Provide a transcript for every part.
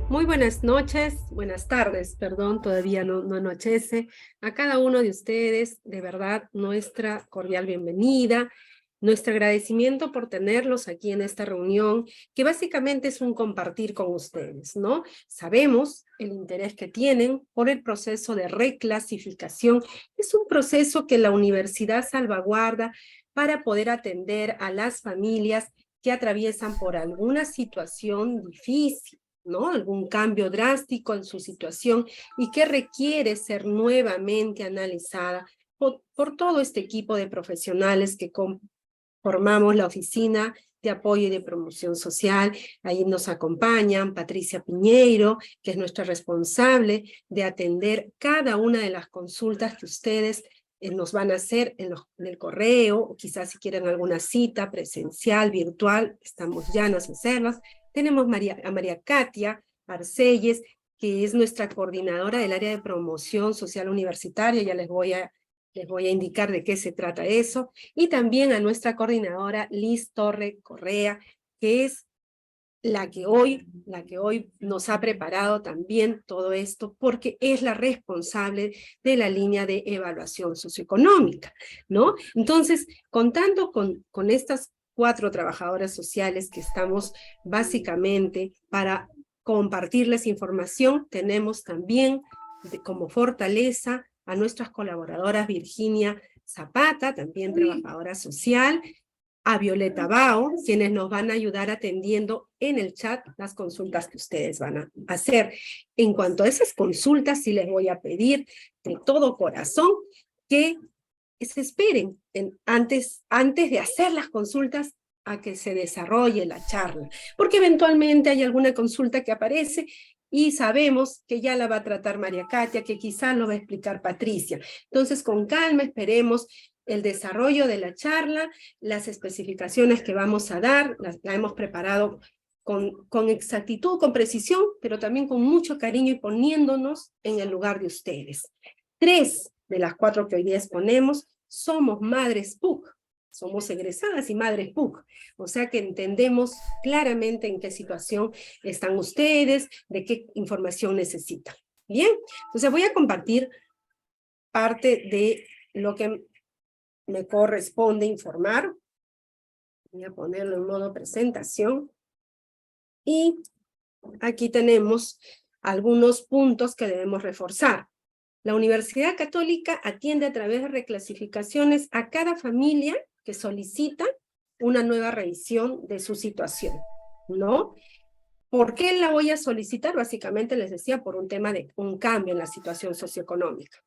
Muy buenas noches, buenas tardes, perdón, todavía no anochece. A cada uno de ustedes, de verdad, nuestra cordial bienvenida, nuestro agradecimiento por tenerlos aquí en esta reunión, que básicamente es un compartir con ustedes, ¿no? Sabemos el interés que tienen por el proceso de reclasificación. Es un proceso que la universidad salvaguarda para poder atender a las familias que atraviesan por alguna situación difícil, ¿no? Algún cambio drástico en su situación y que requiere ser nuevamente analizada por todo este equipo de profesionales que formamos la Oficina de Apoyo y de Promoción Social. Ahí nos acompañan Patricia Piñeiro, que es nuestra responsable de atender cada una de las consultas que ustedes nos van a hacer en el correo, o quizás si quieren alguna cita presencial, virtual, estamos llanas a hacerlas. Tenemos a María Katia Arcelles, que es nuestra coordinadora del área de promoción social universitaria. Ya les voy a indicar de qué se trata eso. Y también a nuestra coordinadora Liz Torre Correa, que es la que hoy nos ha preparado también todo esto, porque es la responsable de la línea de evaluación socioeconómica, ¿no? Entonces, contando con estas 4 trabajadoras sociales que estamos básicamente para compartirles información, tenemos también como fortaleza a nuestras colaboradoras Virginia Zapata, también trabajadora social, a Violeta Bao, quienes nos van a ayudar atendiendo en el chat las consultas que ustedes van a hacer. En cuanto a esas consultas, sí les voy a pedir de todo corazón que se esperen antes de hacer las consultas a que se desarrolle la charla, porque eventualmente hay alguna consulta que aparece y sabemos que ya la va a tratar María Katia, que quizás lo va a explicar Patricia. Entonces, con calma, esperemos el desarrollo de la charla, las especificaciones que vamos a dar, la hemos preparado con exactitud, con precisión, pero también con mucho cariño y poniéndonos en el lugar de ustedes. 3 de las 4 que hoy día exponemos somos madres PUC, somos egresadas y madres PUC, o sea que entendemos claramente en qué situación están ustedes, de qué información necesitan. Bien, entonces voy a compartir parte de lo que me corresponde informar. Voy a ponerlo en modo presentación. Y aquí tenemos algunos puntos que debemos reforzar. La Universidad Católica atiende a través de reclasificaciones a cada familia que solicita una nueva revisión de su situación, ¿no? ¿Por qué la voy a solicitar? Básicamente les decía, por un tema de un cambio en la situación socioeconómica.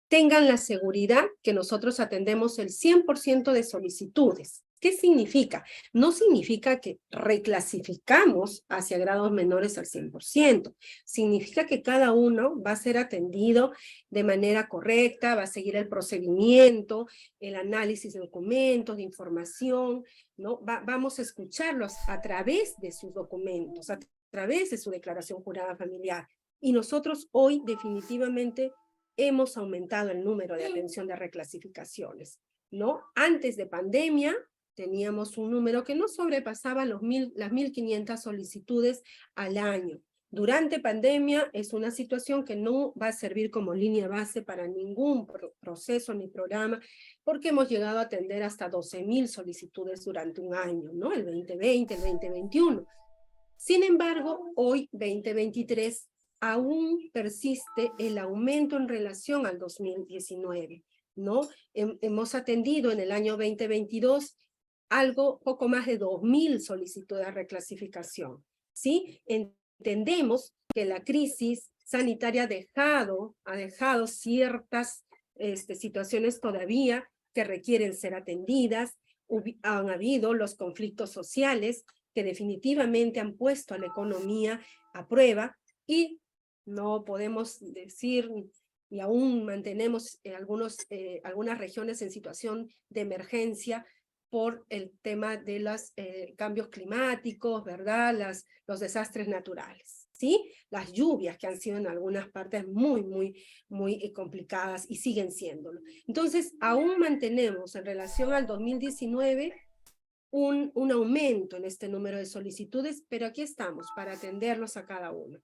Tengan la seguridad que nosotros atendemos el 100% de solicitudes. ¿Qué significa? No significa que reclasificamos hacia grados menores al 100%. Significa que cada uno va a ser atendido de manera correcta, va a seguir el procedimiento, el análisis de documentos, de información, ¿no? Vamos a escucharlos a través de sus documentos, a través de su declaración jurada familiar. Y nosotros hoy definitivamente hemos aumentado el número de atención de reclasificaciones, ¿no? Antes de pandemia teníamos un número que no sobrepasaba las 1.500 solicitudes al año. Durante pandemia es una situación que no va a servir como línea base para ningún proceso ni programa, porque hemos llegado a atender hasta 12.000 solicitudes durante un año, ¿no? El 2020, el 2021. Sin embargo, hoy, 2023, aún persiste el aumento en relación al 2019, ¿no? Hemos atendido en el año 2022 algo poco más de 2.000 solicitudes de reclasificación, ¿sí? Entendemos que la crisis sanitaria ha dejado ciertas situaciones todavía que requieren ser atendidas. Han habido los conflictos sociales que definitivamente han puesto a la economía a prueba y no podemos decir y aún mantenemos algunas regiones en situación de emergencia por el tema de los cambios climáticos, ¿verdad? Los desastres naturales, ¿sí? Las lluvias que han sido en algunas partes muy complicadas y siguen siéndolo. Entonces, aún mantenemos en relación al 2019 un aumento en este número de solicitudes, pero aquí estamos para atenderlos a cada uno.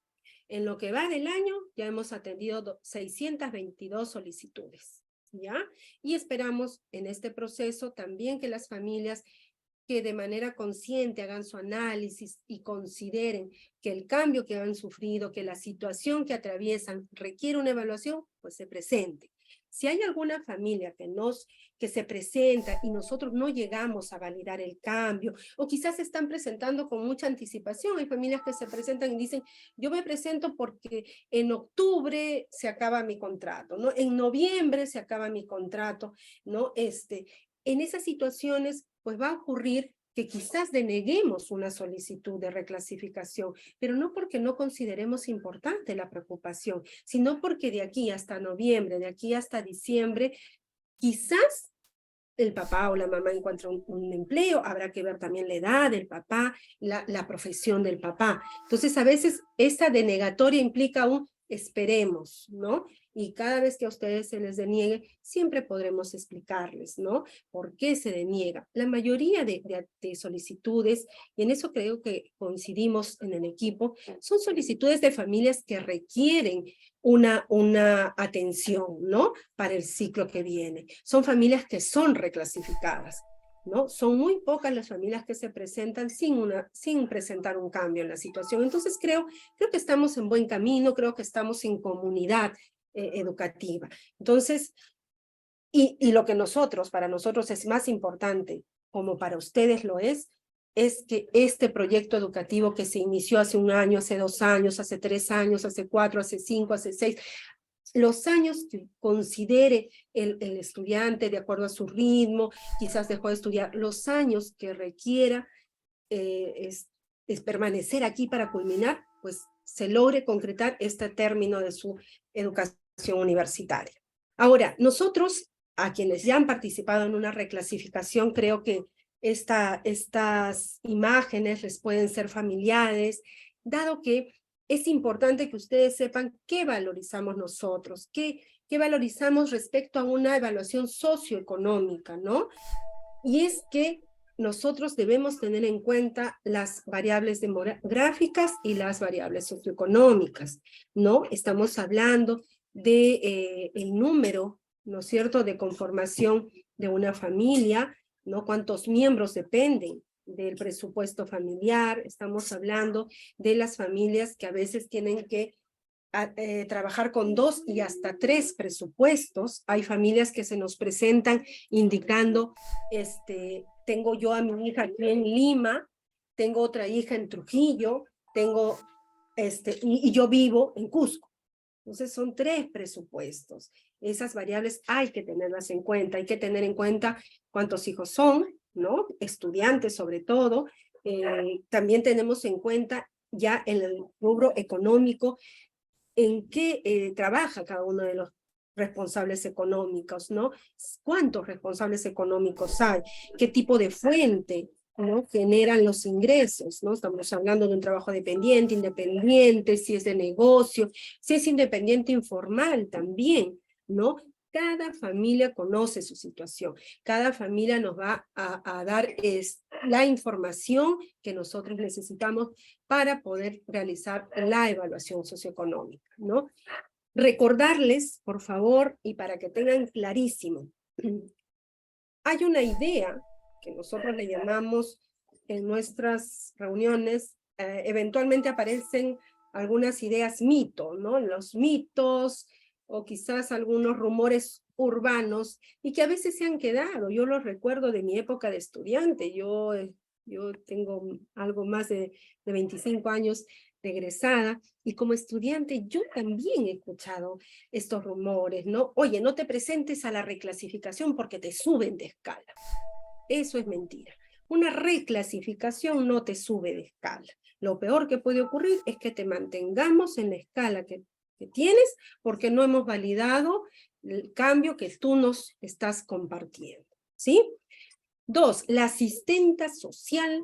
En lo que va del año, ya hemos atendido 622 solicitudes, ¿ya? Y esperamos en este proceso también que las familias que de manera consciente hagan su análisis y consideren que el cambio que han sufrido, que la situación que atraviesan requiere una evaluación, pues se presente. Si hay alguna familia que se presenta y nosotros no llegamos a validar el cambio, o quizás se están presentando con mucha anticipación, hay familias que se presentan y dicen, yo me presento porque en octubre se acaba mi contrato, ¿no? En noviembre se acaba mi contrato, ¿no? En esas situaciones, pues va a ocurrir que quizás deneguemos una solicitud de reclasificación, pero no porque no consideremos importante la preocupación, sino porque de aquí hasta noviembre, de aquí hasta diciembre, quizás el papá o la mamá encuentra un empleo, habrá que ver también la edad del papá, la profesión del papá. Entonces, a veces esta denegatoria implica un esperemos, ¿no? Y cada vez que a ustedes se les deniegue, siempre podremos explicarles, ¿no? ¿Por qué se deniega? La mayoría de solicitudes, y en eso creo que coincidimos en el equipo, son solicitudes de familias que requieren una atención, ¿no? Para el ciclo que viene. Son familias que son reclasificadas, ¿no? Son muy pocas las familias que se presentan sin presentar un cambio en la situación. Entonces creo que estamos en buen camino, creo que estamos en comunidad educativa. Entonces, y lo que para nosotros es más importante, como para ustedes lo es que este proyecto educativo que se inició hace 1 año, hace 2 años, hace 3 años, hace 4, hace 5, hace 6, los años que considere el estudiante de acuerdo a su ritmo, quizás dejó de estudiar, los años que requiera es permanecer aquí para culminar, pues se logre concretar este término de su educación universitaria. Ahora, nosotros, a quienes ya han participado en una reclasificación, creo que estas imágenes les pueden ser familiares, dado que es importante que ustedes sepan qué valorizamos nosotros, qué valorizamos respecto a una evaluación socioeconómica, ¿no? Y es que nosotros debemos tener en cuenta las variables demográficas y las variables socioeconómicas, ¿no? Estamos hablando de el número, ¿no es cierto?, de conformación de una familia, ¿no? Cuántos miembros dependen del presupuesto familiar. Estamos hablando de las familias que a veces tienen que trabajar con 2 y hasta 3 presupuestos. Hay familias que se nos presentan indicando, tengo yo a mi hija aquí en Lima, tengo otra hija en Trujillo, tengo, y yo vivo en Cusco. Entonces son 3 presupuestos. Esas variables hay que tenerlas en cuenta. Hay que tener en cuenta cuántos hijos son, ¿no? Estudiantes sobre todo. También tenemos en cuenta ya en el rubro económico en qué trabaja cada uno de los responsables económicos, ¿no? ¿Cuántos responsables económicos hay? ¿Qué tipo de fuente, ¿no?, generan los ingresos, ¿no? Estamos hablando de un trabajo dependiente, independiente, si es de negocio, si es independiente informal también, ¿no? Cada familia conoce su situación, cada familia nos va a dar la información que nosotros necesitamos para poder realizar la evaluación socioeconómica, ¿no? Recordarles, por favor, y para que tengan clarísimo, hay una idea que nosotros le llamamos en nuestras reuniones, eventualmente aparecen algunas ideas mito, ¿no? Los mitos o quizás algunos rumores urbanos y que a veces se han quedado. Yo los recuerdo de mi época de estudiante. Yo tengo algo más de 25 años de egresada y como estudiante yo también he escuchado estos rumores, ¿no? Oye, no te presentes a la reclasificación porque te suben de escala. Eso es mentira. Una reclasificación no te sube de escala. Lo peor que puede ocurrir es que te mantengamos en la escala que tienes porque no hemos validado el cambio que tú nos estás compartiendo, ¿sí? 2, la asistenta social,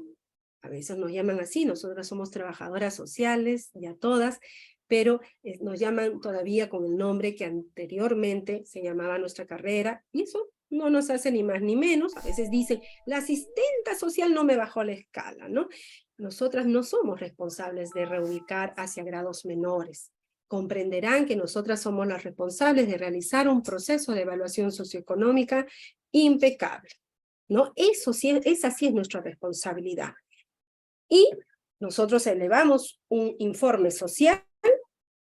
a veces nos llaman así, nosotras somos trabajadoras sociales, ya todas, pero nos llaman todavía con el nombre que anteriormente se llamaba nuestra carrera, y eso no nos hace ni más ni menos. A veces dicen, la asistenta social no me bajó la escala, ¿no? Nosotras no somos responsables de reubicar hacia grados menores. Comprenderán que nosotras somos las responsables de realizar un proceso de evaluación socioeconómica impecable, ¿no? Eso sí, esa sí es nuestra responsabilidad. Y nosotros elevamos un informe social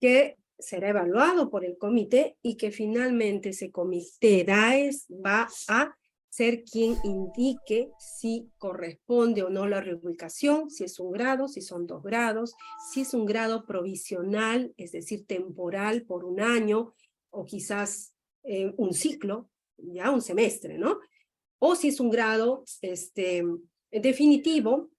que será evaluado por el comité y que finalmente ese comité DAES va a ser quien indique si corresponde o no la reubicación, si es un grado, si son 2 grados, si es un grado provisional, es decir, temporal por un año, o quizás un ciclo, ya un semestre, ¿no? O si es un grado definitivo.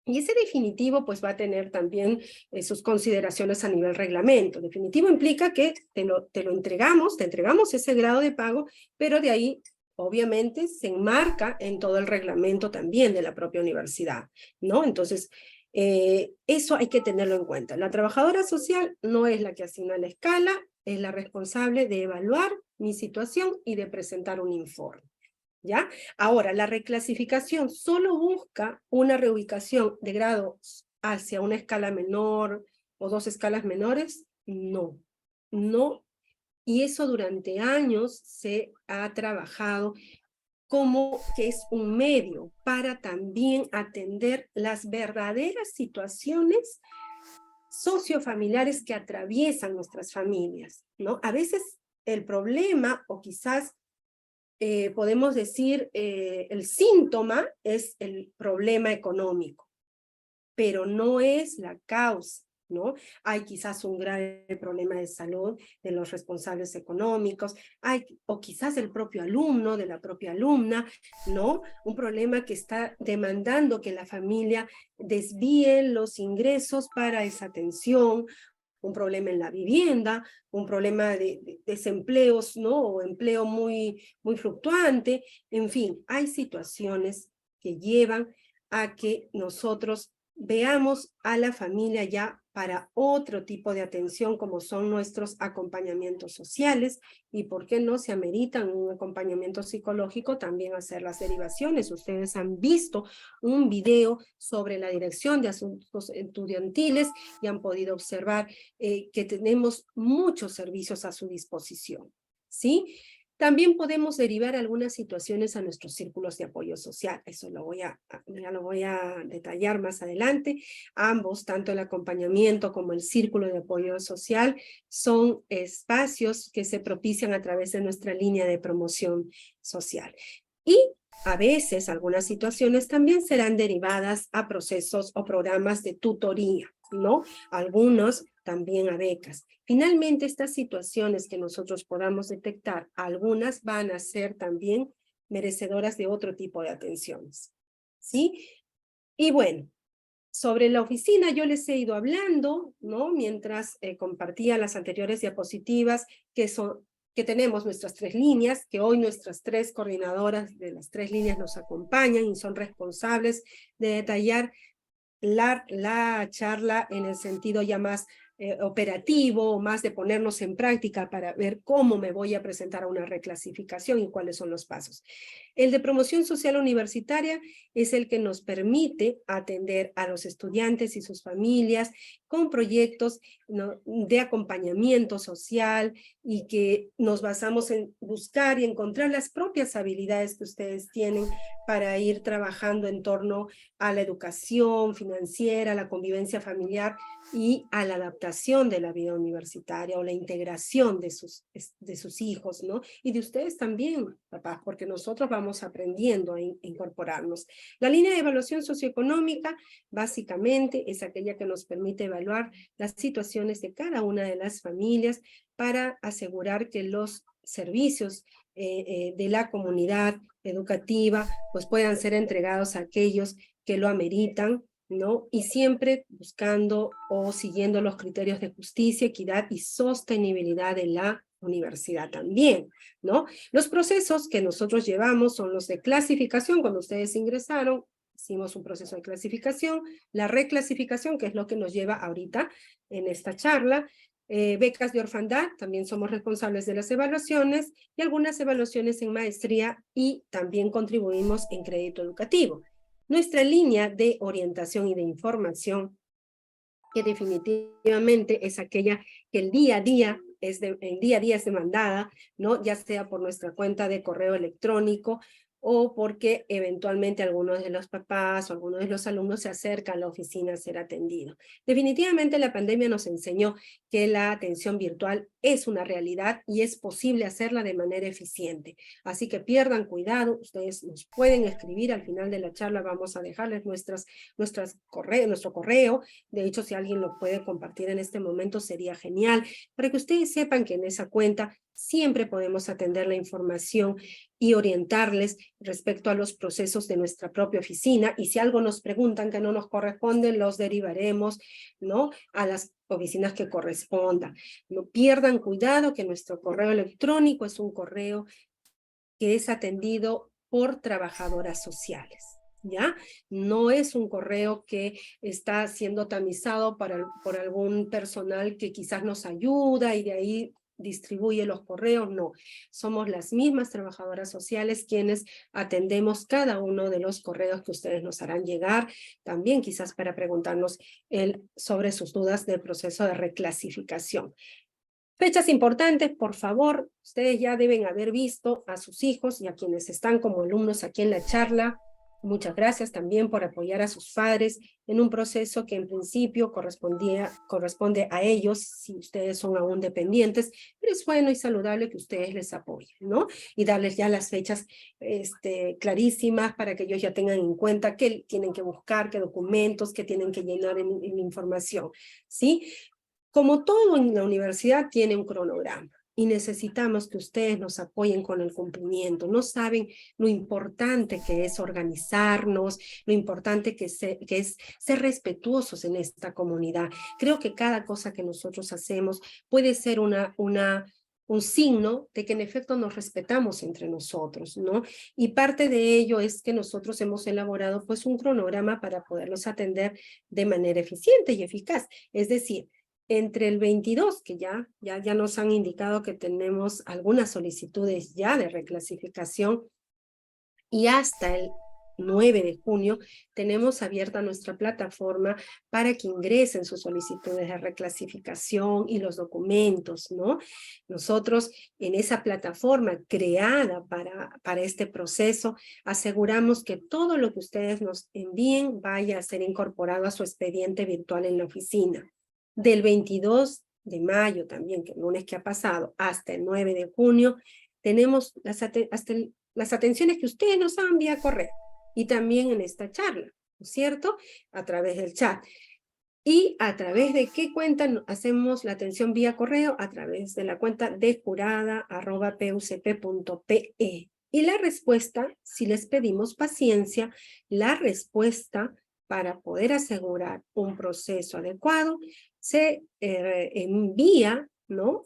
Y ese definitivo pues va a tener también sus consideraciones a nivel reglamento. Definitivo implica que te lo entregamos, te entregamos ese grado de pago, pero de ahí obviamente se enmarca en todo el reglamento también de la propia universidad, ¿no? Entonces, eso hay que tenerlo en cuenta. La trabajadora social no es la que asigna la escala, es la responsable de evaluar mi situación y de presentar un informe. ¿Ya? Ahora, la reclasificación solo busca una reubicación de grados hacia una escala menor o 2 escalas menores. No, no. Y eso durante años se ha trabajado como que es un medio para también atender las verdaderas situaciones sociofamiliares que atraviesan nuestras familias, ¿no? A veces el problema, o quizás podemos decir, el síntoma es el problema económico, pero no es la causa, ¿no? Hay quizás un grave problema de salud de los responsables económicos, o quizás el propio alumno, de la propia alumna, ¿no? Un problema que está demandando que la familia desvíe los ingresos para esa atención, un problema en la vivienda, un problema de desempleos, ¿no? O empleo muy fluctuante. En fin, hay situaciones que llevan a que nosotros veamos a la familia ya para otro tipo de atención, como son nuestros acompañamientos sociales, y por qué no se ameritan un acompañamiento psicológico, también hacer las derivaciones. Ustedes han visto un video sobre la Dirección de Asuntos Estudiantiles y han podido observar que tenemos muchos servicios a su disposición, ¿sí? También podemos derivar algunas situaciones a nuestros círculos de apoyo social. Eso ya lo voy a detallar más adelante. Ambos, tanto el acompañamiento como el círculo de apoyo social, son espacios que se propician a través de nuestra línea de promoción social. Y a veces, algunas situaciones también serán derivadas a procesos o programas de tutoría, ¿no? Algunos también a becas. Finalmente, estas situaciones que nosotros podamos detectar, algunas van a ser también merecedoras de otro tipo de atenciones, ¿sí? Y bueno, sobre la oficina yo les he ido hablando, ¿no? Mientras compartía las anteriores diapositivas, que tenemos nuestras 3 líneas, que hoy nuestras 3 coordinadoras de las 3 líneas nos acompañan y son responsables de detallar la charla en el sentido ya más operativo, más de ponernos en práctica para ver cómo me voy a presentar a una reclasificación y cuáles son los pasos. El de promoción social universitaria es el que nos permite atender a los estudiantes y sus familias con proyectos, ¿no?, de acompañamiento social, y que nos basamos en buscar y encontrar las propias habilidades que ustedes tienen para ir trabajando en torno a la educación financiera, a la convivencia familiar y a la adaptación de la vida universitaria o la integración de sus hijos, ¿no? Y de ustedes también, papás, porque nosotros vamos aprendiendo a incorporarnos. La línea de evaluación socioeconómica básicamente es aquella que nos permite evaluar las situaciones de cada una de las familias para asegurar que los servicios de la comunidad educativa pues puedan ser entregados a aquellos que lo ameritan, ¿no? Y siempre buscando o siguiendo los criterios de justicia, equidad y sostenibilidad de la universidad también, ¿no? Los procesos que nosotros llevamos son los de clasificación. Cuando ustedes ingresaron, hicimos un proceso de clasificación, la reclasificación, que es lo que nos lleva ahorita en esta charla, becas de orfandad, también somos responsables de las evaluaciones y algunas evaluaciones en maestría y también contribuimos en crédito educativo. Nuestra línea de orientación y de información, que definitivamente es aquella que el día a día es demandada, ¿no? Ya sea por nuestra cuenta de correo electrónico o porque eventualmente algunos de los papás o algunos de los alumnos se acercan a la oficina a ser atendido. Definitivamente la pandemia nos enseñó que la atención virtual es una realidad y es posible hacerla de manera eficiente. Así que pierdan cuidado, ustedes nos pueden escribir, al final de la charla vamos a dejarles nuestro correo. De hecho, si alguien lo puede compartir en este momento sería genial, para que ustedes sepan que en esa cuenta siempre podemos atender la información y orientarles respecto a los procesos de nuestra propia oficina, y si algo nos preguntan que no nos corresponde, los derivaremos, ¿no?, a las oficinas que correspondan. No pierdan cuidado que nuestro correo electrónico es un correo que es atendido por trabajadoras sociales, ¿ya? No es un correo que está siendo tamizado por algún personal que quizás nos ayuda y de ahí distribuye los correos, no. Somos las mismas trabajadoras sociales quienes atendemos cada uno de los correos que ustedes nos harán llegar, también quizás para preguntarnos sobre sus dudas del proceso de reclasificación. Fechas importantes, por favor, ustedes ya deben haber visto a sus hijos y a quienes están como alumnos aquí en la charla. Muchas gracias también por apoyar a sus padres en un proceso que en principio corresponde a ellos, si ustedes son aún dependientes, pero es bueno y saludable que ustedes les apoyen, ¿no? Y darles ya las fechas clarísimas para que ellos ya tengan en cuenta qué tienen que buscar, qué documentos, qué tienen que llenar en información, ¿sí? Como todo en la universidad tiene un cronograma y necesitamos que ustedes nos apoyen con el cumplimiento. No saben lo importante que es organizarnos, lo importante que es ser respetuosos en esta comunidad. Creo que cada cosa que nosotros hacemos puede ser un signo de que en efecto nos respetamos entre nosotros, ¿no? Y parte de ello es que nosotros hemos elaborado pues un cronograma para poderlos atender de manera eficiente y eficaz. Es decir, entre el 22, que ya nos han indicado que tenemos algunas solicitudes ya de reclasificación, y hasta el 9 de junio tenemos abierta nuestra plataforma para que ingresen sus solicitudes de reclasificación y los documentos, ¿no? Nosotros en esa plataforma creada para este proceso aseguramos que todo lo que ustedes nos envíen vaya a ser incorporado a su expediente virtual en la oficina. Del 22 de mayo también, que el lunes que ha pasado, hasta el 9 de junio, tenemos las atenciones que ustedes nos han vía correo y también en esta charla, ¿no es cierto? A través del chat. ¿Y a través de qué cuenta hacemos la atención vía correo? A través de la cuenta de jurada@pucp.pe. Y la respuesta, si les pedimos paciencia, la respuesta para poder asegurar un proceso adecuado se envía, ¿no?,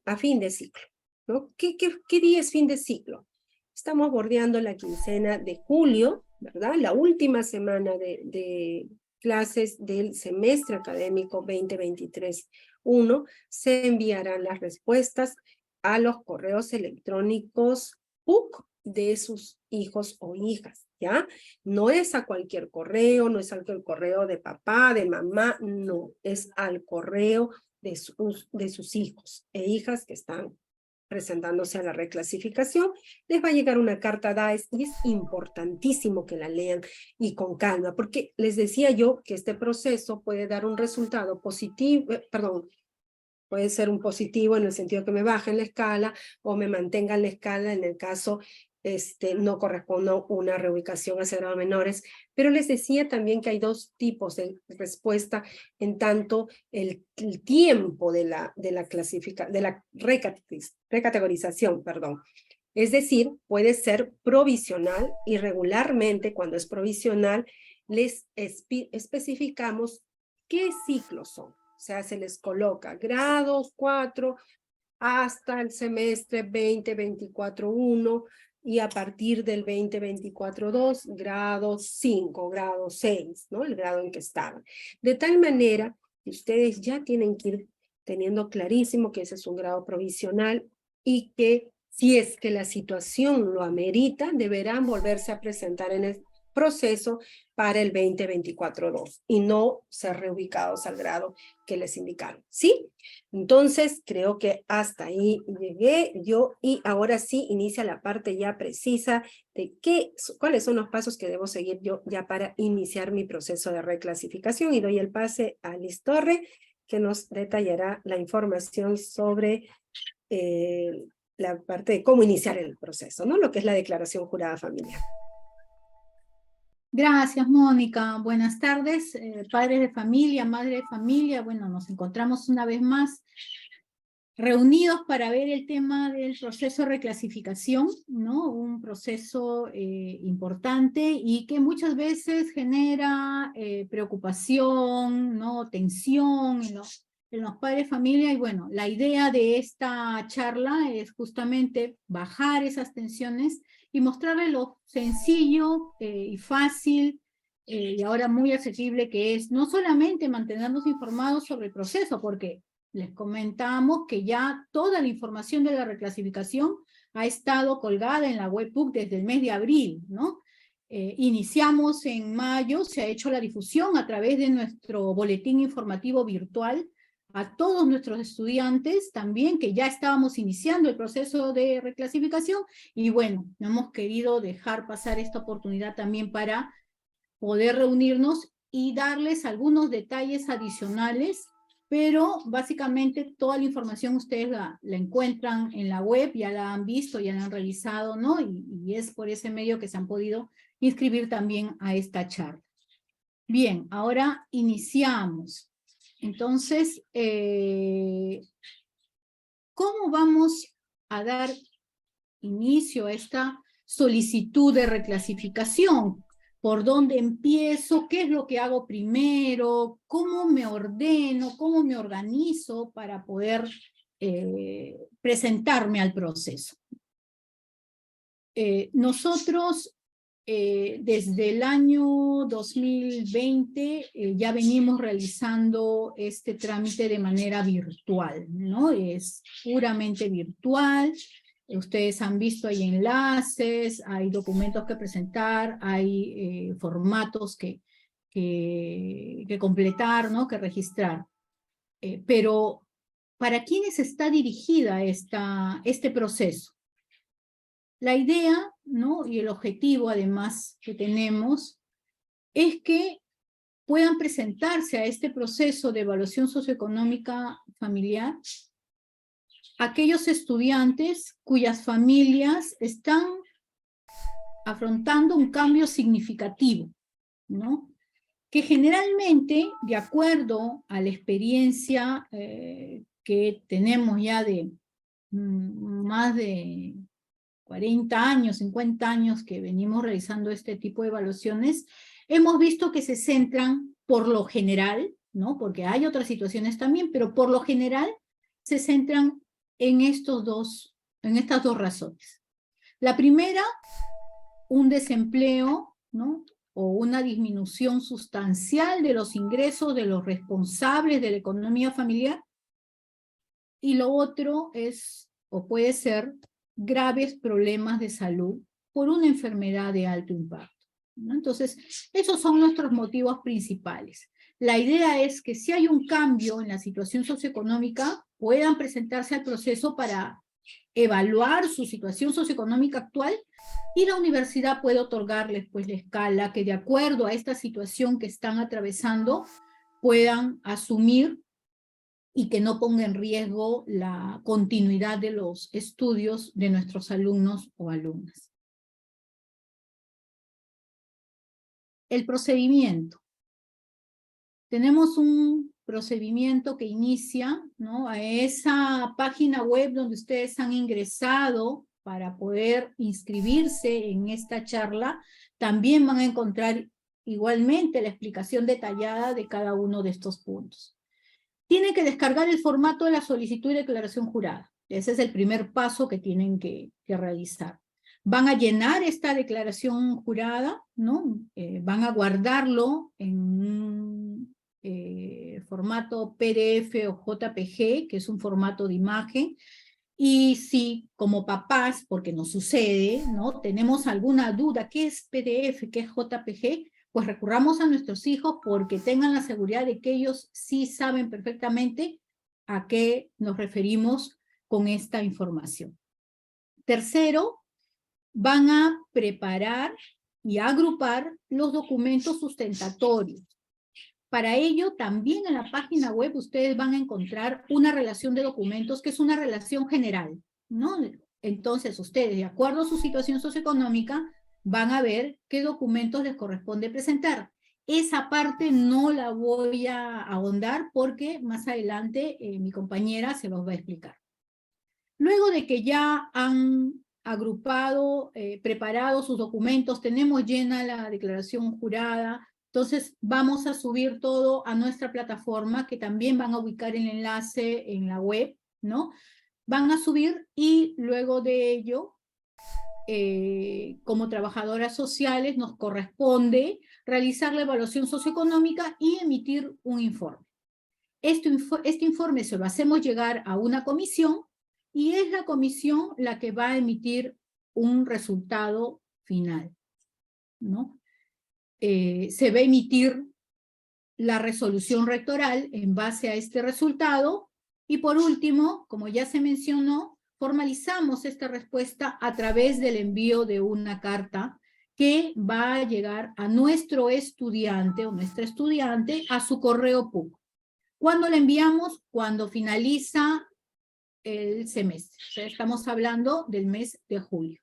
a fin de ciclo, ¿no? ¿Qué día es fin de ciclo? Estamos bordeando la quincena de julio, ¿verdad? La última semana de clases del semestre académico 2023-1, se enviarán las respuestas a los correos electrónicos PUC de sus hijos o hijas, ¿ya? No es a cualquier correo, no es al correo de papá, de mamá, no, es al correo de sus hijos e hijas que están presentándose a la reclasificación. Les va a llegar una carta DAES y es importantísimo que la lean y con calma, porque les decía yo que este proceso puede dar un resultado positivo, puede ser un positivo en el sentido que me bajen la escala o me mantengan la escala en el caso no corresponda una reubicación hacia grados menores, pero les decía también que hay dos tipos de respuesta en tanto el tiempo de la recategorización, perdón. Es decir, puede ser provisional y regularmente cuando es provisional les especificamos qué ciclos son. O sea, se les coloca grados 4 hasta el semestre 2024-1 y a partir del 2024-2, grado 5, grado 6, ¿no? El grado en que estaban. De tal manera que ustedes ya tienen que ir teniendo clarísimo que ese es un grado provisional y que si es que la situación lo amerita, deberán volverse a presentar en el proceso para el 2024-2 y no ser reubicados al grado que les indicaron, ¿sí? Entonces, creo que hasta ahí llegué yo y ahora sí inicia la parte ya precisa de cuáles son los pasos que debo seguir yo ya para iniciar mi proceso de reclasificación y doy el pase a Liz Torre, que nos detallará la información sobre la parte de cómo iniciar el proceso, ¿no? Lo que es la declaración jurada familiar. Gracias, Mónica. Buenas tardes, padres de familia, madre de familia. Bueno, nos encontramos una vez más reunidos para ver el tema del proceso de reclasificación, ¿no? Un proceso importante y que muchas veces genera preocupación, ¿no? Tensión en los padres de familia. Y bueno, la idea de esta charla es justamente bajar esas tensiones y mostrarle lo sencillo y fácil y ahora muy accesible que es no solamente mantenernos informados sobre el proceso, porque les comentamos que ya toda la información de la reclasificación ha estado colgada en la webbook desde el mes de abril, ¿no? Iniciamos en mayo, se ha hecho la difusión a través de nuestro boletín informativo virtual a todos nuestros estudiantes también, que ya estábamos iniciando el proceso de reclasificación, y bueno, no hemos querido dejar pasar esta oportunidad también para poder reunirnos y darles algunos detalles adicionales, pero básicamente toda la información ustedes la encuentran en la web, ya la han visto, ya la han revisado, ¿no? Y es por ese medio que se han podido inscribir también a esta charla. Bien, ahora iniciamos. Entonces, ¿cómo vamos a dar inicio a esta solicitud de reclasificación? ¿Por dónde empiezo? ¿Qué es lo que hago primero? ¿Cómo me ordeno? ¿Cómo me organizo para poder presentarme al proceso? Nosotros desde el año 2020 ya venimos realizando este trámite de manera virtual, ¿no? Es puramente virtual. Ustedes han visto, hay enlaces, hay documentos que presentar, hay formatos que completar, ¿no? Que registrar. Pero, ¿para quiénes está dirigida este proceso? La idea, ¿no? Y el objetivo, además, que tenemos, es que puedan presentarse a este proceso de evaluación socioeconómica familiar aquellos estudiantes cuyas familias están afrontando un cambio significativo, ¿no? Que generalmente, de acuerdo a la experiencia que tenemos ya de más de 40 años, 50 años que venimos realizando este tipo de evaluaciones, hemos visto que se centran por lo general, ¿no? Porque hay otras situaciones también, pero por lo general se centran en estas dos razones. La primera, un desempleo, ¿no? O una disminución sustancial de los ingresos de los responsables de la economía familiar. Y lo otro es, o puede ser, graves problemas de salud por una enfermedad de alto impacto, ¿no? Entonces, esos son nuestros motivos principales. La idea es que si hay un cambio en la situación socioeconómica, puedan presentarse al proceso para evaluar su situación socioeconómica actual y la universidad puede otorgarles pues la escala que de acuerdo a esta situación que están atravesando puedan asumir y que no ponga en riesgo la continuidad de los estudios de nuestros alumnos o alumnas. El procedimiento. Tenemos un procedimiento que inicia, ¿no? A esa página web donde ustedes han ingresado para poder inscribirse en esta charla. También van a encontrar igualmente la explicación detallada de cada uno de estos puntos. Tienen que descargar el formato de la solicitud y declaración jurada. Ese es el primer paso que tienen que realizar. Van a llenar esta declaración jurada, ¿no? Van a guardarlo en un formato PDF o JPG, que es un formato de imagen. Y si como papás, porque nos sucede, ¿no? Tenemos alguna duda, ¿qué es PDF, qué es JPG? Pues recurramos a nuestros hijos porque tengan la seguridad de que ellos sí saben perfectamente a qué nos referimos con esta información. Tercero, van a preparar y agrupar los documentos sustentatorios. Para ello, también en la página web ustedes van a encontrar una relación de documentos que es una relación general, ¿no? Entonces, ustedes, de acuerdo a su situación socioeconómica, van a ver qué documentos les corresponde presentar. Esa parte no la voy a ahondar porque más adelante mi compañera se los va a explicar. Luego de que ya han agrupado, preparado sus documentos, tenemos llena la declaración jurada, entonces vamos a subir todo a nuestra plataforma, que también van a ubicar el enlace en la web, ¿no? Van a subir y luego de ello, como trabajadoras sociales, nos corresponde realizar la evaluación socioeconómica y emitir un informe. Este informe se lo hacemos llegar a una comisión y es la comisión la que va a emitir un resultado final, ¿no? Se va a emitir la resolución rectoral en base a este resultado y por último, como ya se mencionó, formalizamos esta respuesta a través del envío de una carta que va a llegar a nuestro estudiante o nuestra estudiante a su correo PUC. ¿Cuándo la enviamos? Cuando finaliza el semestre. O sea, estamos hablando del mes de julio.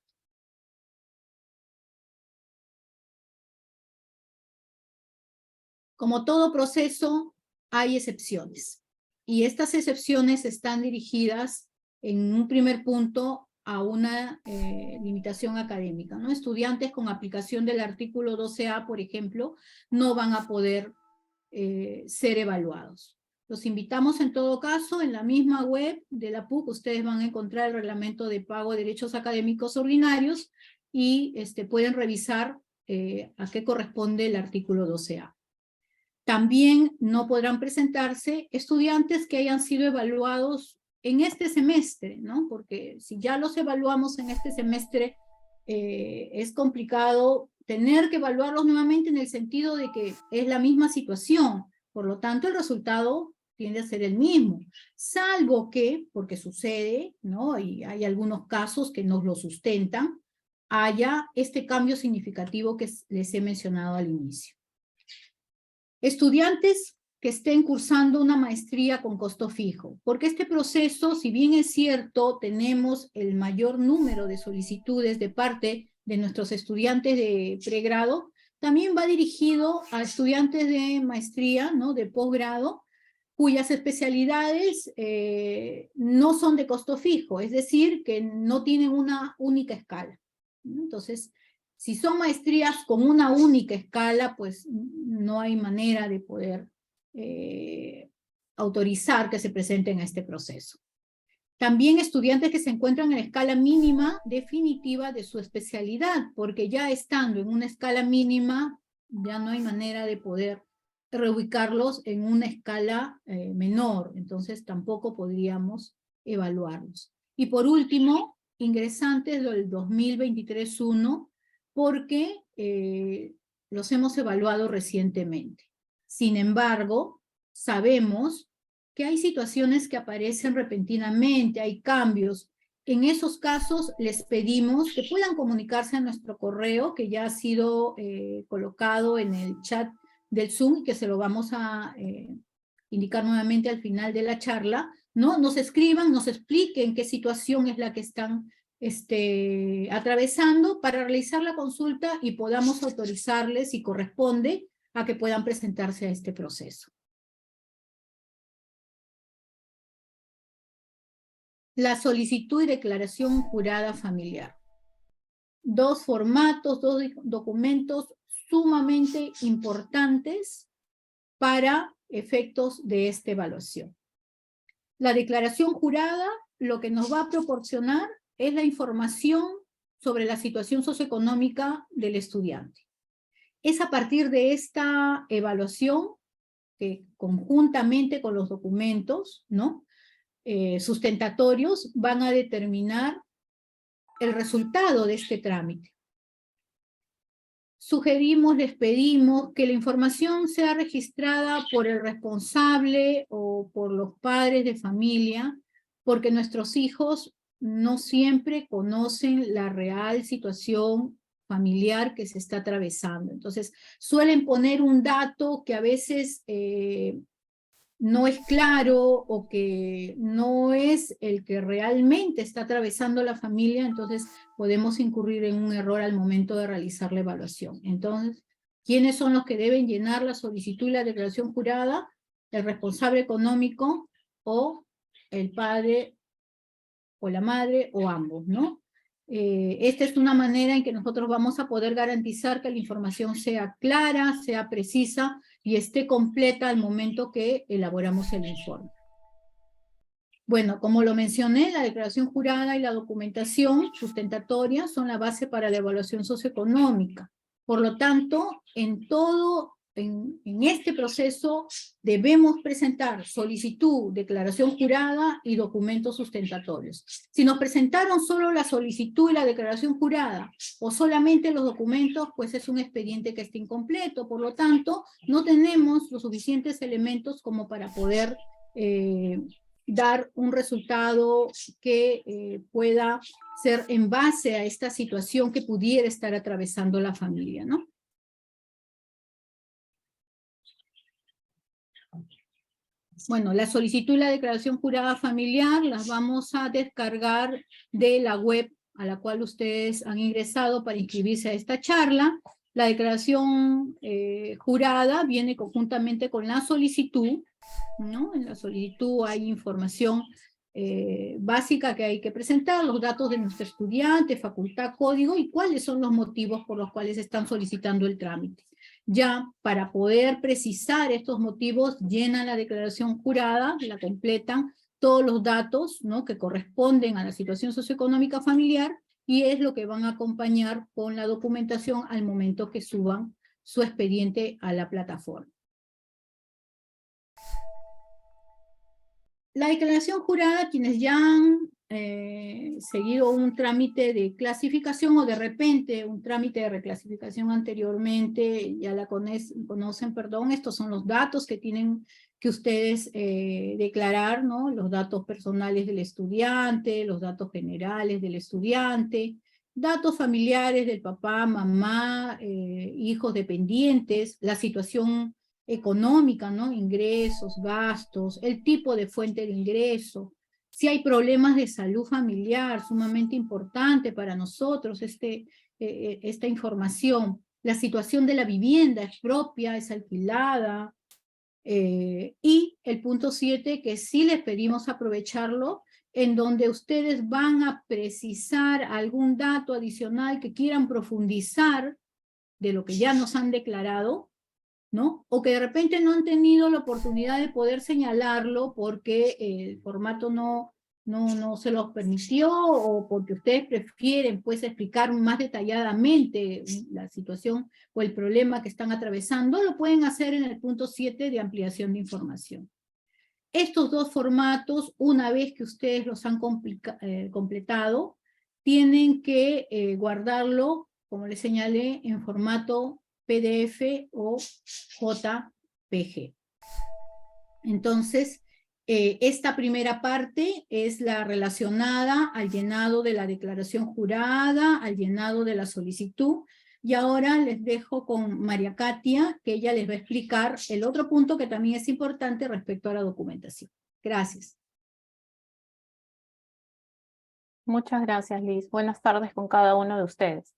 Como todo proceso, hay excepciones. Y estas excepciones están dirigidas en un primer punto a una limitación académica, ¿no? Estudiantes con aplicación del artículo 12A, por ejemplo, no van a poder ser evaluados. Los invitamos en todo caso, en la misma web de la PUC, ustedes van a encontrar el reglamento de pago de derechos académicos ordinarios y pueden revisar a qué corresponde el artículo 12A. También no podrán presentarse estudiantes que hayan sido evaluados en este semestre, ¿no? Porque si ya los evaluamos en este semestre, es complicado tener que evaluarlos nuevamente en el sentido de que es la misma situación. Por lo tanto, el resultado tiende a ser el mismo, salvo que, porque sucede, ¿no? Y hay algunos casos que nos lo sustentan, haya este cambio significativo que les he mencionado al inicio. Estudiantes que estén cursando una maestría con costo fijo, porque este proceso, si bien es cierto, tenemos el mayor número de solicitudes de parte de nuestros estudiantes de pregrado, también va dirigido a estudiantes de maestría, ¿no? De posgrado, cuyas especialidades no son de costo fijo, es decir, que no tienen una única escala. Entonces, si son maestrías con una única escala, pues no hay manera de poder autorizar que se presenten a este proceso. También estudiantes que se encuentran en la escala mínima definitiva de su especialidad, porque ya estando en una escala mínima, ya no hay manera de poder reubicarlos en una escala menor, entonces tampoco podríamos evaluarlos. Y por último, ingresantes del 2023-1, porque los hemos evaluado recientemente. Sin embargo, sabemos que hay situaciones que aparecen repentinamente, hay cambios. En esos casos les pedimos que puedan comunicarse a nuestro correo, que ya ha sido colocado en el chat del Zoom y que se lo vamos a indicar nuevamente al final de la charla, ¿no? Nos escriban, nos expliquen qué situación es la que están atravesando para realizar la consulta y podamos autorizarles, si corresponde, a que puedan presentarse a este proceso. La solicitud y declaración jurada familiar. Dos formatos, dos documentos sumamente importantes para efectos de esta evaluación. La declaración jurada lo que nos va a proporcionar es la información sobre la situación socioeconómica del estudiante. Es a partir de esta evaluación que conjuntamente con los documentos, ¿no? Sustentatorios van a determinar el resultado de este trámite. Sugerimos, les pedimos que la información sea registrada por el responsable o por los padres de familia, porque nuestros hijos no siempre conocen la real situación familiar que se está atravesando. Entonces, suelen poner un dato que a veces no es claro o que no es el que realmente está atravesando la familia, entonces podemos incurrir en un error al momento de realizar la evaluación. Entonces, ¿quiénes son los que deben llenar la solicitud y la declaración jurada? El responsable económico o el padre o la madre o ambos, ¿no? Esta es una manera en que nosotros vamos a poder garantizar que la información sea clara, sea precisa y esté completa al momento que elaboramos el informe. Bueno, como lo mencioné, la declaración jurada y la documentación sustentatoria son la base para la evaluación socioeconómica. Por lo tanto, en este proceso debemos presentar solicitud, declaración jurada y documentos sustentatorios. Si nos presentaron solo la solicitud y la declaración jurada o solamente los documentos, pues es un expediente que está incompleto. Por lo tanto, no tenemos los suficientes elementos como para poder dar un resultado que pueda ser en base a esta situación que pudiera estar atravesando la familia, ¿no? Bueno, la solicitud y la declaración jurada familiar las vamos a descargar de la web a la cual ustedes han ingresado para inscribirse a esta charla. La declaración jurada viene conjuntamente con la solicitud, ¿no? En la solicitud hay información básica que hay que presentar, los datos de nuestro estudiante, facultad, código y cuáles son los motivos por los cuales están solicitando el trámite. Ya para poder precisar estos motivos, llenan la declaración jurada, la completan, todos los datos, ¿no?, que corresponden a la situación socioeconómica familiar y es lo que van a acompañar con la documentación al momento que suban su expediente a la plataforma. La declaración jurada, quienes ya han seguido un trámite de clasificación o de repente un trámite de reclasificación anteriormente, ya la conocen, perdón, estos son los datos que tienen que ustedes declarar, ¿no? Los datos personales del estudiante, los datos generales del estudiante, datos familiares del papá, mamá, hijos dependientes, la situación económica, ¿no? Ingresos, gastos, el tipo de fuente de ingreso, si hay problemas de salud familiar, sumamente importante para nosotros esta información, la situación de la vivienda, ¿es propia, es alquilada? Y el punto 7, que sí les pedimos aprovecharlo, en donde ustedes van a precisar algún dato adicional que quieran profundizar de lo que ya nos han declarado, ¿no? O que de repente no han tenido la oportunidad de poder señalarlo porque el formato no se los permitió o porque ustedes prefieren pues explicar más detalladamente la situación o el problema que están atravesando, lo pueden hacer en el punto 7 de ampliación de información. Estos dos formatos, una vez que ustedes los han completado, tienen que guardarlo, como les señalé, en formato PDF o JPG. Entonces, esta primera parte es la relacionada al llenado de la declaración jurada, al llenado de la solicitud, y ahora les dejo con María Katia, que ella les va a explicar el otro punto que también es importante respecto a la documentación. Gracias. Muchas gracias, Liz. Buenas tardes con cada uno de ustedes.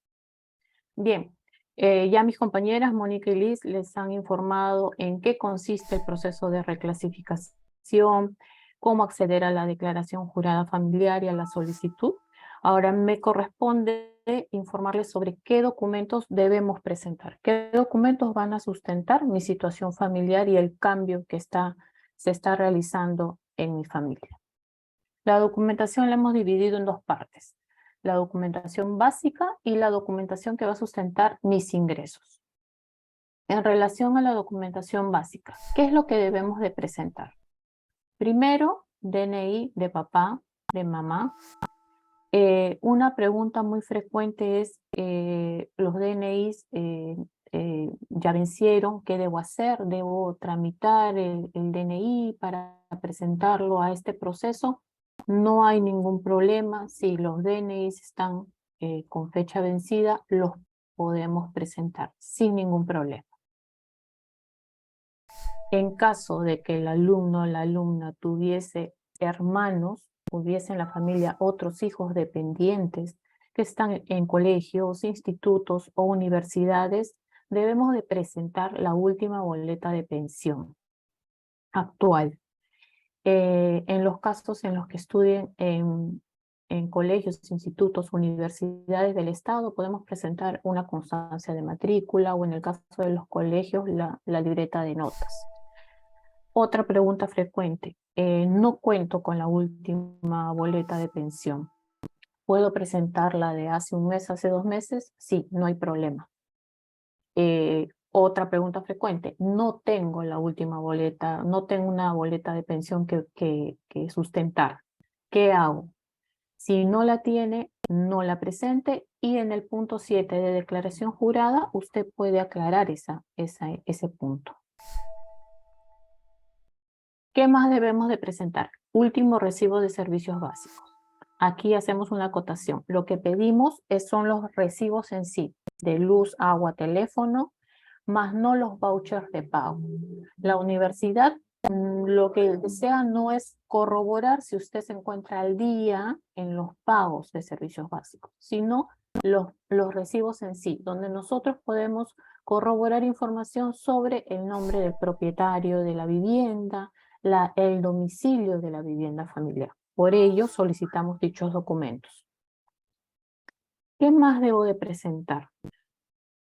Bien, ya mis compañeras Mónica y Liz les han informado en qué consiste el proceso de reclasificación, cómo acceder a la declaración jurada familiar y a la solicitud. Ahora me corresponde informarles sobre qué documentos debemos presentar, qué documentos van a sustentar mi situación familiar y el cambio que se está realizando en mi familia. La documentación la hemos dividido en dos partes. La documentación básica y la documentación que va a sustentar mis ingresos. En relación a la documentación básica, ¿qué es lo que debemos de presentar? Primero, DNI de papá, de mamá. Una pregunta muy frecuente es, los DNIs ya vencieron, ¿qué debo hacer? ¿Debo tramitar el DNI para presentarlo a este proceso? No hay ningún problema. Si los DNIs están con fecha vencida, los podemos presentar sin ningún problema. En caso de que el alumno o la alumna tuviese hermanos, hubiese en la familia otros hijos dependientes que están en colegios, institutos o universidades, debemos de presentar la última boleta de pensión actual. En los casos en los que estudien en colegios, institutos, universidades del Estado, podemos presentar una constancia de matrícula o en el caso de los colegios, la libreta de notas. Otra pregunta frecuente, no cuento con la última boleta de pensión. ¿Puedo presentarla de hace un mes, hace 2 meses? Sí, no hay problema. Otra pregunta frecuente, no tengo la última boleta, no tengo una boleta de pensión que sustentar. ¿Qué hago? Si no la tiene, no la presente y en el punto 7 de declaración jurada, usted puede aclarar ese punto. ¿Qué más debemos de presentar? Último recibo de servicios básicos. Aquí hacemos una acotación. Lo que pedimos son los recibos en sí, de luz, agua, teléfono, más no los vouchers de pago. La universidad lo que desea no es corroborar si usted se encuentra al día en los pagos de servicios básicos, sino los recibos en sí, donde nosotros podemos corroborar información sobre el nombre del propietario de la vivienda, el domicilio de la vivienda familiar. Por ello solicitamos dichos documentos. ¿Qué más debo de presentar?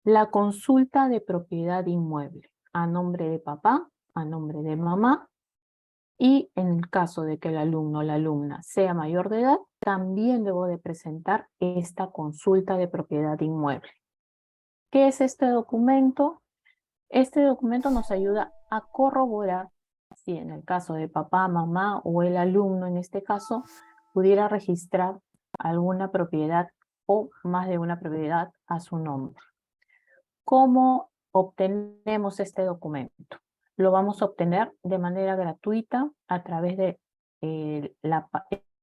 La consulta de propiedad inmueble a nombre de papá, a nombre de mamá, y en el caso de que el alumno o la alumna sea mayor de edad, también debo de presentar esta consulta de propiedad inmueble. ¿Qué es este documento? Este documento nos ayuda a corroborar si en el caso de papá, mamá o el alumno en este caso pudiera registrar alguna propiedad o más de una propiedad a su nombre. ¿Cómo obtenemos este documento? Lo vamos a obtener de manera gratuita a través de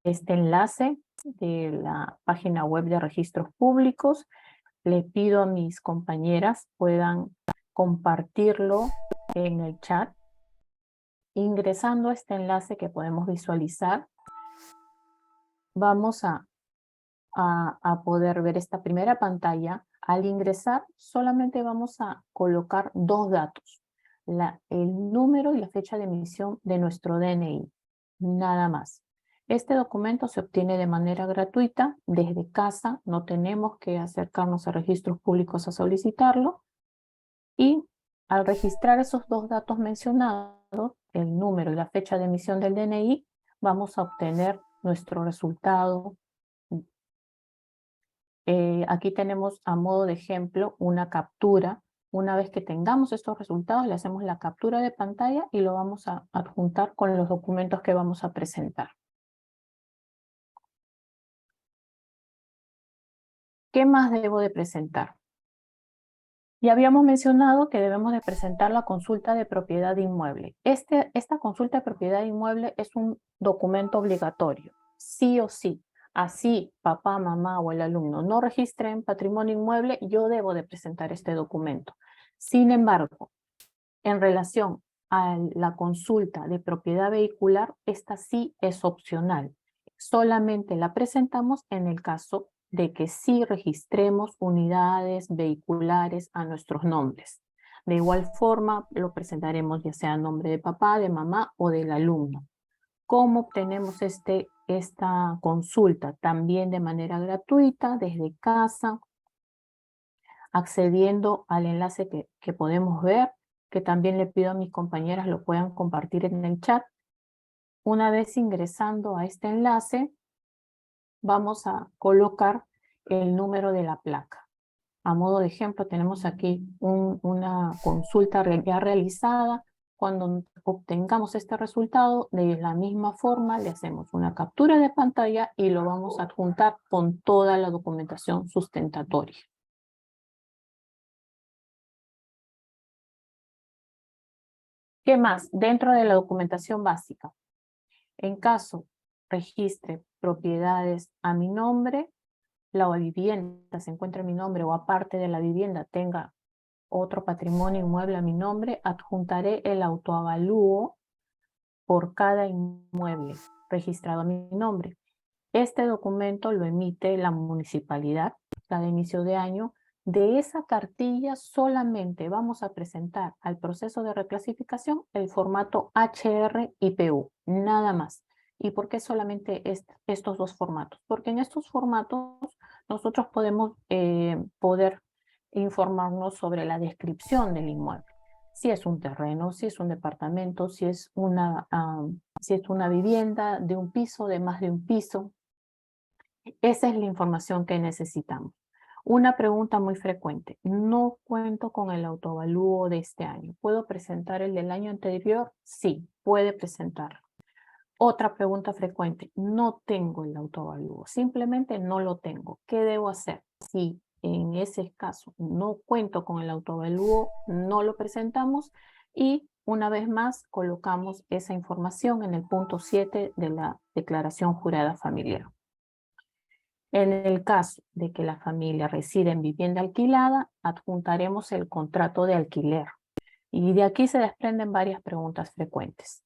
este enlace de la página web de registros públicos. Le pido a mis compañeras puedan compartirlo en el chat. Ingresando a este enlace que podemos visualizar, vamos a poder ver esta primera pantalla. Al ingresar, solamente vamos a colocar 2 datos, el número y la fecha de emisión de nuestro DNI, nada más. Este documento se obtiene de manera gratuita desde casa, no tenemos que acercarnos a registros públicos a solicitarlo, y al registrar esos 2 datos mencionados, el número y la fecha de emisión del DNI, vamos a obtener nuestro resultado. Aquí tenemos a modo de ejemplo una captura. Una vez que tengamos estos resultados, le hacemos la captura de pantalla y lo vamos a adjuntar con los documentos que vamos a presentar. ¿Qué más debo de presentar? Ya habíamos mencionado que debemos de presentar la consulta de propiedad inmueble. Esta consulta de propiedad inmueble es un documento obligatorio, sí o sí. Así papá, mamá o el alumno no registren patrimonio inmueble, yo debo de presentar este documento. Sin embargo, en relación a la consulta de propiedad vehicular, esta sí es opcional. Solamente la presentamos en el caso de que sí registremos unidades vehiculares a nuestros nombres. De igual forma, lo presentaremos ya sea a nombre de papá, de mamá o del alumno. ¿Cómo obtenemos esta consulta? También de manera gratuita, desde casa, accediendo al enlace que podemos ver, que también le pido a mis compañeras lo puedan compartir en el chat. Una vez ingresando a este enlace, vamos a colocar el número de la placa. A modo de ejemplo, tenemos aquí una consulta ya realizada. Cuando obtengamos este resultado, de la misma forma le hacemos una captura de pantalla y lo vamos a adjuntar con toda la documentación sustentatoria. ¿Qué más? Dentro de la documentación básica, en caso registre propiedades a mi nombre, la vivienda se encuentra en mi nombre o aparte de la vivienda tenga otro patrimonio inmueble a mi nombre, adjuntaré el autoavalúo por cada inmueble registrado a mi nombre. Este documento lo emite la municipalidad cada inicio de año. De esa cartilla solamente vamos a presentar al proceso de reclasificación el formato HR-IPU, nada más. ¿Y por qué solamente estos dos formatos? Porque en estos formatos nosotros podemos poder informarnos sobre la descripción del inmueble. Si es un terreno, si es un departamento, si es una vivienda de un piso, de más de un piso. Esa es la información que necesitamos. Una pregunta muy frecuente. No cuento con el autoavalúo de este año. ¿Puedo presentar el del año anterior? Sí, puede presentarlo. Otra pregunta frecuente. No tengo el autoavalúo. Simplemente no lo tengo. ¿Qué debo hacer? Si en ese caso no cuento con el autoavalúo, no lo presentamos y una vez más colocamos esa información en el punto 7 de la declaración jurada familiar. En el caso de que la familia reside en vivienda alquilada, adjuntaremos el contrato de alquiler. Y de aquí se desprenden varias preguntas frecuentes.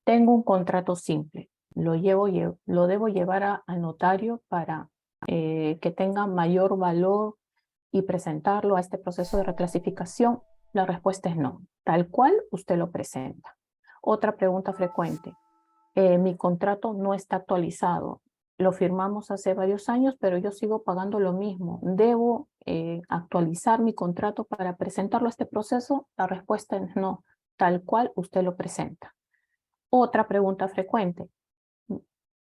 Tengo un contrato simple. Lo debo llevar al notario para que tenga mayor valor y presentarlo a este proceso de reclasificación. La respuesta es no. Tal cual usted lo presenta. Otra pregunta frecuente. Mi contrato no está actualizado. Lo firmamos hace varios años, pero yo sigo pagando lo mismo. ¿Debo actualizar mi contrato para presentarlo a este proceso? La respuesta es no, tal cual usted lo presenta. Otra pregunta frecuente.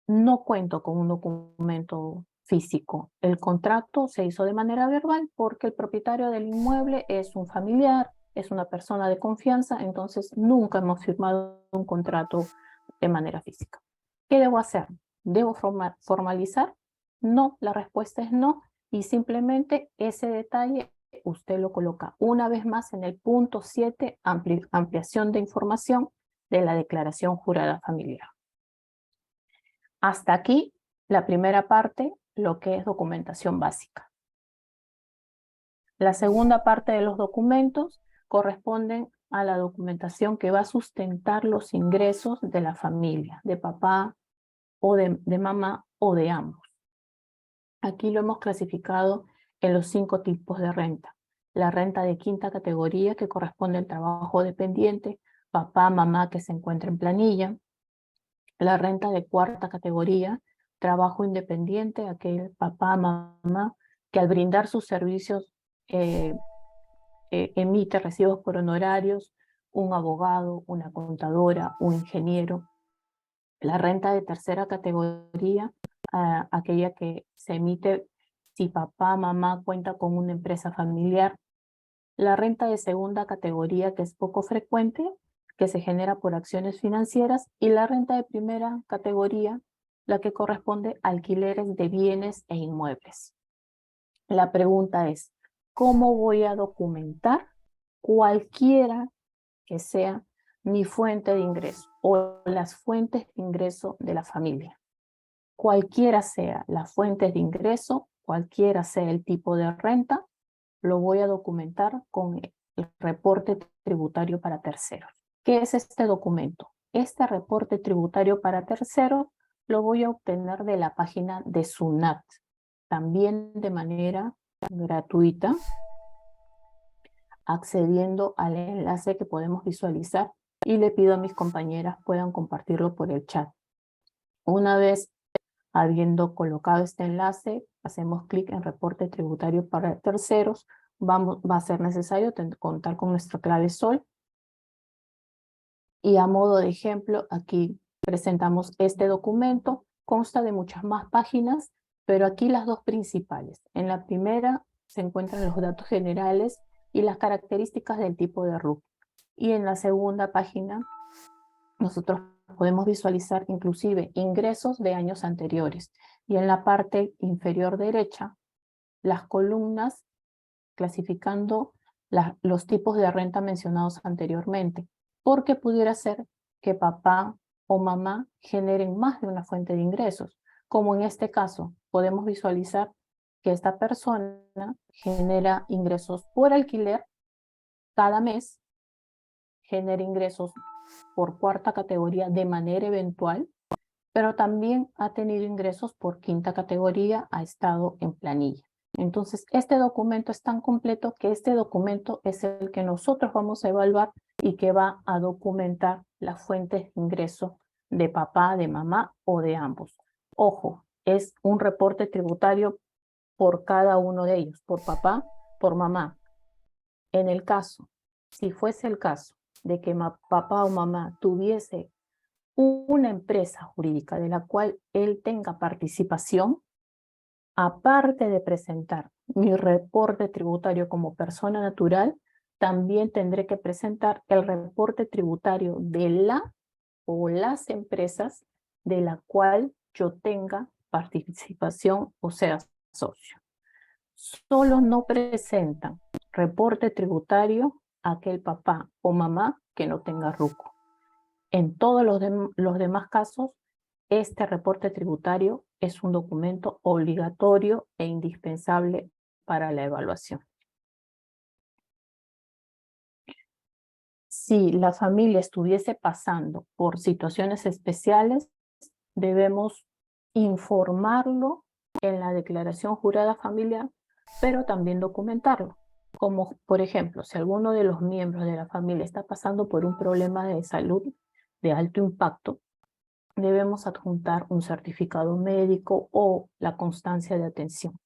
No cuento con un documento físico. El contrato se hizo de manera verbal porque el propietario del inmueble es un familiar, es una persona de confianza, entonces nunca hemos firmado un contrato de manera física. ¿Qué debo hacer? ¿Debo formalizar? No, la respuesta es no, y simplemente ese detalle usted lo coloca una vez más en el punto 7, ampliación de información de la declaración jurada familiar. Hasta aquí la primera parte, lo que es documentación básica. La segunda parte de los documentos corresponden a la documentación que va a sustentar los ingresos de la familia, de papá o de mamá o de ambos. Aquí lo hemos clasificado en los 5 tipos de renta. La renta de quinta categoría, que corresponde al trabajo dependiente, papá, mamá que se encuentra en planilla. La renta de cuarta categoría, trabajo independiente, aquel papá, mamá que al brindar sus servicios emite recibos por honorarios, un abogado, una contadora, un ingeniero. La renta de tercera categoría, aquella que se emite si papá, mamá cuenta con una empresa familiar. La renta de segunda categoría, que es poco frecuente, que se genera por acciones financieras, y la renta de primera categoría, la que corresponde a alquileres de bienes e inmuebles. La pregunta es, ¿cómo voy a documentar cualquiera que sea mi fuente de ingreso o las fuentes de ingreso de la familia? Cualquiera sea la fuente de ingreso, cualquiera sea el tipo de renta, lo voy a documentar con el reporte tributario para terceros. ¿Qué es este documento? Este reporte tributario para terceros lo voy a obtener de la página de SUNAT, también de manera gratuita, accediendo al enlace que podemos visualizar, y le pido a mis compañeras puedan compartirlo por el chat. Una vez habiendo colocado este enlace, hacemos clic en reporte tributario para terceros. Va a ser necesario contar con nuestra clave SOL. Y a modo de ejemplo, aquí presentamos este documento. Consta de muchas más páginas, pero aquí las dos principales. En la primera se encuentran los datos generales y las características del tipo de RUC. Y en la segunda página nosotros podemos visualizar inclusive ingresos de años anteriores. Y en la parte inferior derecha, las columnas clasificando los tipos de renta mencionados anteriormente, porque pudiera ser que papá o mamá generen más de una fuente de ingresos, como en este caso podemos visualizar que esta persona genera ingresos por alquiler cada mes, genera ingresos por cuarta categoría de manera eventual, pero también ha tenido ingresos por quinta categoría, ha estado en planilla. Entonces, este documento es tan completo que este documento es el que nosotros vamos a evaluar y que va a documentar las fuentes de ingreso de papá, de mamá o de ambos. Ojo, es un reporte tributario por cada uno de ellos, por papá, por mamá. En el caso, si fuese el caso de que papá o mamá tuviese una empresa jurídica de la cual él tenga participación, aparte de presentar mi reporte tributario como persona natural, también tendré que presentar el reporte tributario de la o las empresas de la cual yo tenga participación, o sea, socio. Solo no presentan reporte tributario aquel papá o mamá que no tenga RUCO. En todos los demás casos, este reporte tributario es un documento obligatorio e indispensable para la evaluación. Si la familia estuviese pasando por situaciones especiales, debemos informarlo en la declaración jurada familiar, pero también documentarlo. Como, por ejemplo, si alguno de los miembros de la familia está pasando por un problema de salud de alto impacto, debemos adjuntar un certificado médico o la constancia de atención.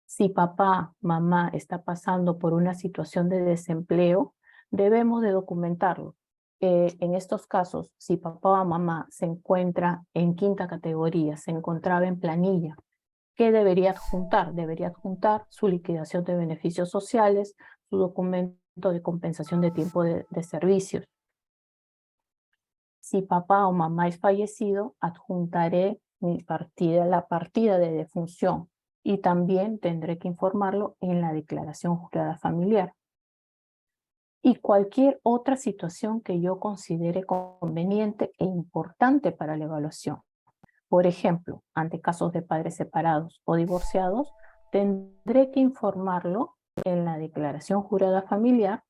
Si papá, mamá está pasando por una situación de desempleo, debemos de documentarlo. En estos casos, si papá o mamá se encuentra en quinta categoría, se encontraba en planilla, ¿qué debería adjuntar? Debería adjuntar su liquidación de beneficios sociales, su documento de compensación de tiempo de servicios. Si papá o mamá es fallecido, adjuntaré la partida de defunción y también tendré que informarlo en la declaración jurada familiar. Y cualquier otra situación que yo considere conveniente e importante para la evaluación. Por ejemplo, ante casos de padres separados o divorciados, tendré que informarlo en la declaración jurada familiar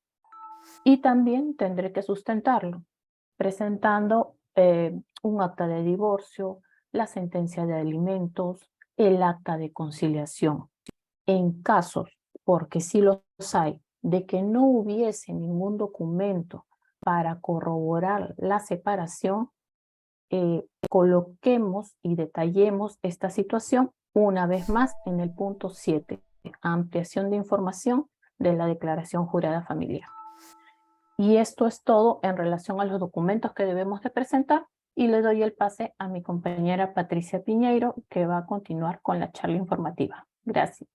y también tendré que sustentarlo presentando un acta de divorcio, la sentencia de alimentos, el acta de conciliación. En casos, porque sí los hay, de que no hubiese ningún documento para corroborar la separación, coloquemos y detallemos esta situación una vez más en el punto 7, ampliación de información de la declaración jurada familiar. Y esto es todo en relación a los documentos que debemos de presentar y le doy el pase a mi compañera Patricia Piñeiro, que va a continuar con la charla informativa. Gracias.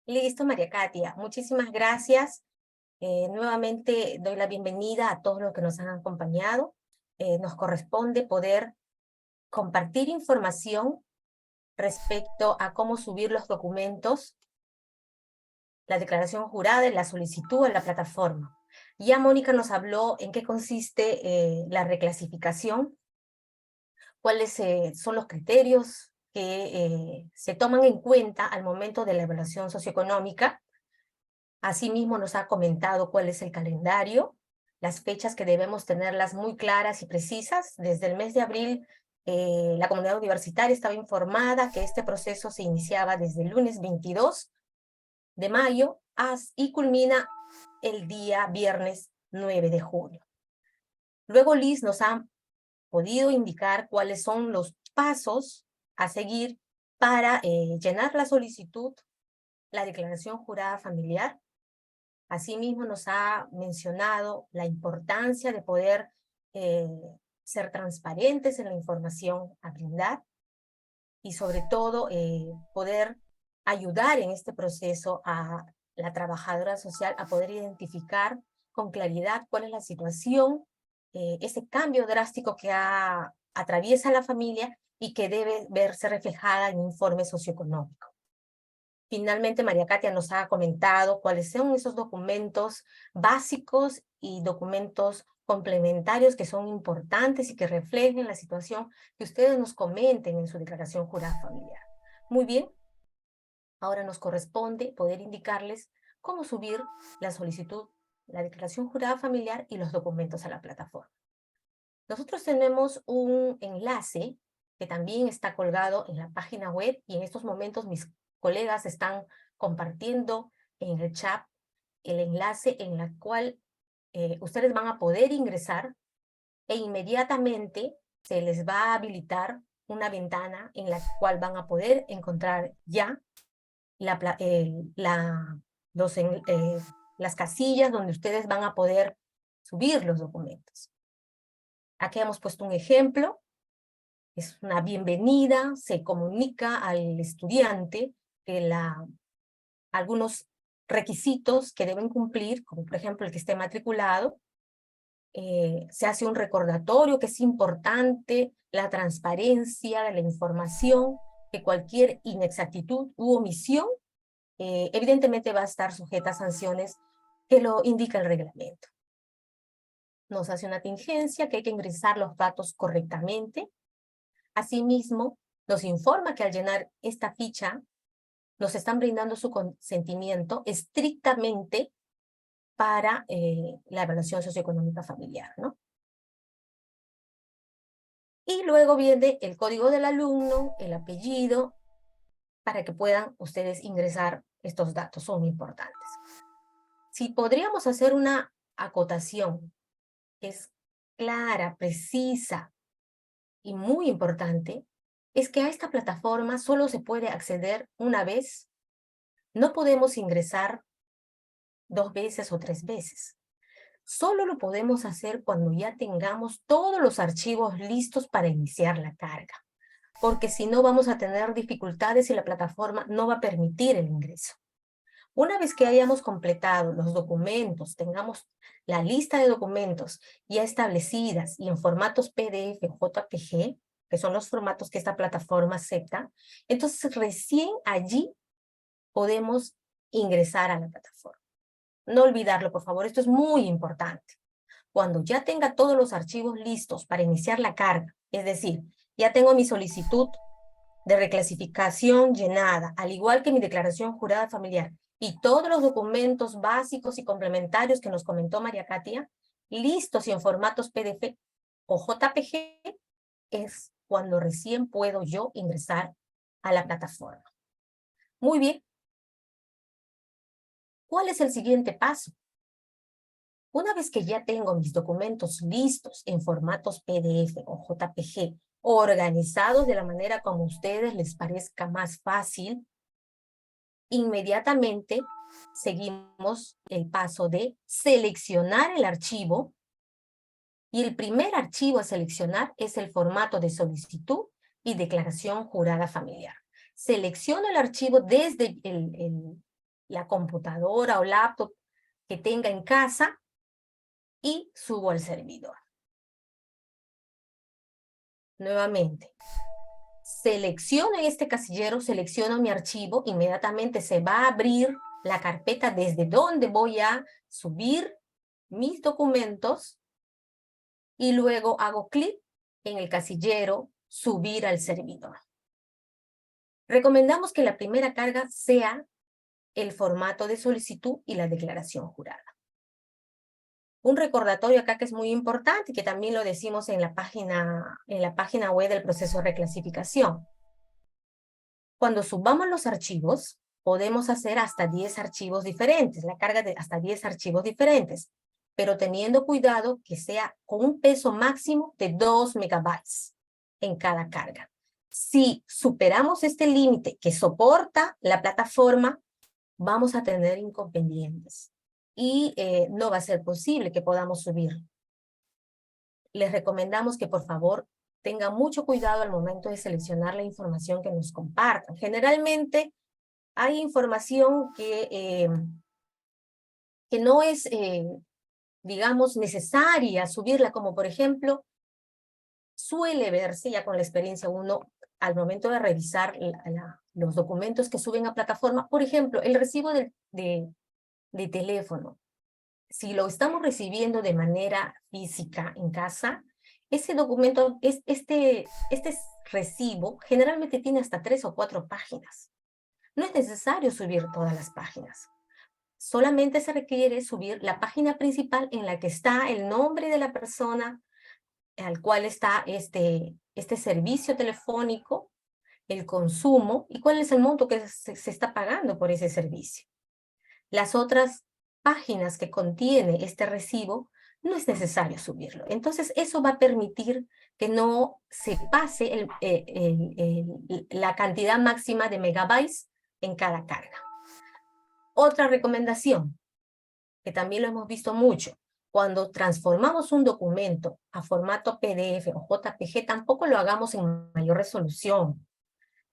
Listo, María Katia. Muchísimas gracias. Nuevamente doy la bienvenida a todos los que nos han acompañado. Nos corresponde poder compartir información respecto a cómo subir los documentos, la declaración jurada y la solicitud en la plataforma. Ya Mónica nos habló en qué consiste la reclasificación, cuáles son los criterios que se toman en cuenta al momento de la evaluación socioeconómica. Asimismo nos ha comentado cuál es el calendario, las fechas que debemos tenerlas muy claras y precisas. Desde el mes de abril la comunidad universitaria estaba informada que este proceso se iniciaba desde el lunes 22 de mayo y culmina el día viernes 9 de junio. Luego Liz nos ha podido indicar cuáles son los pasos a seguir para llenar la solicitud, la declaración jurada familiar. Asimismo nos ha mencionado la importancia de poder ser transparentes en la información a brindar y sobre todo poder ayudar en este proceso a la trabajadora social a poder identificar con claridad cuál es la situación, ese cambio drástico que atraviesa la familia y que debe verse reflejada en un informe socioeconómico. Finalmente, María Katia nos ha comentado cuáles son esos documentos básicos y documentos complementarios que son importantes y que reflejen la situación que ustedes nos comenten en su declaración jurada familiar. Muy bien, ahora nos corresponde poder indicarles cómo subir la solicitud, la declaración jurada familiar y los documentos a la plataforma. Nosotros tenemos un enlace que también está colgado en la página web y en estos momentos mis colegas están compartiendo en el chat el enlace en el cual ustedes van a poder ingresar e inmediatamente se les va a habilitar una ventana en la cual van a poder encontrar ya las casillas donde ustedes van a poder subir los documentos. Aquí hemos puesto un ejemplo. Es una bienvenida, se comunica al estudiante que algunos requisitos que deben cumplir, como por ejemplo el que esté matriculado, se hace un recordatorio que es importante la transparencia de la información, que cualquier inexactitud u omisión evidentemente va a estar sujeta a sanciones que lo indica el reglamento. Nos hace una tingencia que hay que ingresar los datos correctamente. Asimismo, nos informa que al llenar esta ficha, nos están brindando su consentimiento estrictamente para la evaluación socioeconómica familiar, ¿no? Y luego viene el código del alumno, el apellido, para que puedan ustedes ingresar estos datos, son importantes. Si podríamos hacer una acotación que es clara, precisa y muy importante, es que a esta plataforma solo se puede acceder una vez. No podemos ingresar 2 veces o 3 veces. Solo lo podemos hacer cuando ya tengamos todos los archivos listos para iniciar la carga, porque si no vamos a tener dificultades y la plataforma no va a permitir el ingreso. Una vez que hayamos completado los documentos, tengamos la lista de documentos ya establecidas y en formatos PDF o JPG, que son los formatos que esta plataforma acepta, entonces recién allí podemos ingresar a la plataforma. No olvidarlo, por favor, esto es muy importante. Cuando ya tenga todos los archivos listos para iniciar la carga, es decir, ya tengo mi solicitud de reclasificación llenada, al igual que mi declaración jurada familiar, y todos los documentos básicos y complementarios que nos comentó María Katia, listos y en formatos PDF o JPG, es cuando recién puedo yo ingresar a la plataforma. Muy bien. ¿Cuál es el siguiente paso? Una vez que ya tengo mis documentos listos en formatos PDF o JPG, organizados de la manera como a ustedes les parezca más fácil, inmediatamente seguimos el paso de seleccionar el archivo, y el primer archivo a seleccionar es el formato de solicitud y declaración jurada familiar. Selecciono el archivo desde la computadora o laptop que tenga en casa y subo al servidor. Nuevamente, selecciono en este casillero, selecciono mi archivo, inmediatamente se va a abrir la carpeta desde donde voy a subir mis documentos y luego hago clic en el casillero subir al servidor. Recomendamos que la primera carga sea el formato de solicitud y la declaración jurada. Un recordatorio acá que es muy importante y que también lo decimos en la página web del proceso de reclasificación. Cuando subamos los archivos, podemos hacer hasta 10 archivos diferentes, la carga de hasta 10 archivos diferentes, pero teniendo cuidado que sea con un peso máximo de 2 megabytes en cada carga. Si superamos este límite que soporta la plataforma, vamos a tener inconvenientes y no va a ser posible que podamos subir. Les recomendamos que por favor tengan mucho cuidado al momento de seleccionar la información que nos compartan. Generalmente hay información que no es, digamos, necesaria subirla, como por ejemplo, suele verse ya con la experiencia uno al momento de revisar los documentos que suben a plataforma, por ejemplo, el recibo de teléfono. Si lo estamos recibiendo de manera física en casa, ese documento, este recibo generalmente tiene hasta 3 o 4 páginas. No es necesario subir todas las páginas. Solamente se requiere subir la página principal en la que está el nombre de la persona al cual está este servicio telefónico, el consumo y cuál es el monto que se está pagando por ese servicio. Las otras páginas que contiene este recibo no es necesario subirlo. Entonces eso va a permitir que no se pase la cantidad máxima de megabytes en cada carga. Otra recomendación, que también lo hemos visto mucho, cuando transformamos un documento a formato PDF o JPG, tampoco lo hagamos en mayor resolución.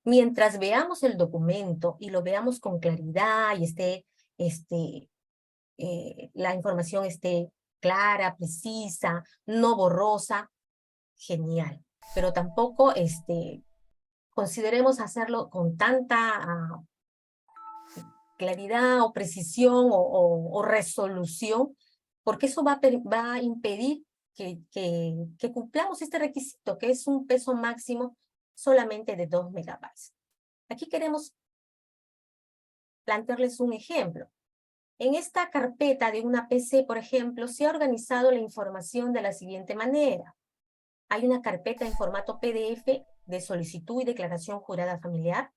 Mientras veamos el documento y lo veamos con claridad y la información esté clara, precisa, no borrosa, genial. Pero tampoco consideremos hacerlo con tanta claridad o precisión o resolución, porque eso va a impedir que cumplamos este requisito, que es un peso máximo solamente de 2 megabytes. Aquí queremos plantearles un ejemplo. En esta carpeta de una PC, por ejemplo, se ha organizado la información de la siguiente manera. Hay una carpeta en formato PDF de solicitud y declaración jurada familiar.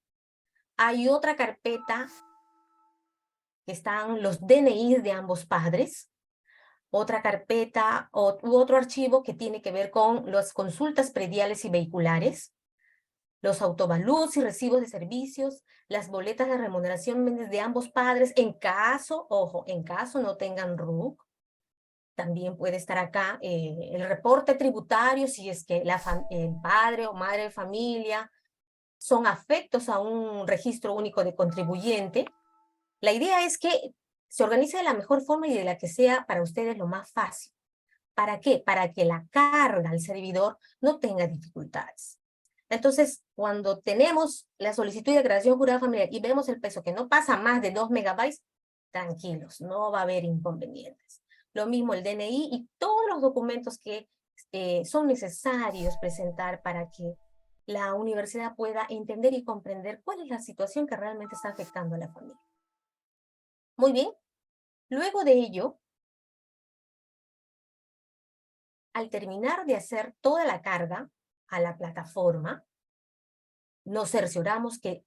Hay otra carpeta que están los DNI de ambos padres. Otra carpeta u otro archivo que tiene que ver con las consultas prediales y vehiculares, los autovalúos y recibos de servicios, las boletas de remuneración de ambos padres, en caso, ojo, en caso no tengan RUC. También puede estar acá el reporte tributario, si es que el padre o madre de familia son afectos a un registro único de contribuyente. La idea es que se organice de la mejor forma y de la que sea para ustedes lo más fácil. ¿Para qué? Para que la carga al servidor no tenga dificultades. Entonces, cuando tenemos la solicitud de declaración jurada familiar y vemos el peso que no pasa más de 2 megabytes, tranquilos, no va a haber inconvenientes. Lo mismo el DNI y todos los documentos que son necesarios presentar para que la universidad pueda entender y comprender cuál es la situación que realmente está afectando a la familia. Muy bien. Luego de ello, al terminar de hacer toda la carga a la plataforma, nos cercioramos que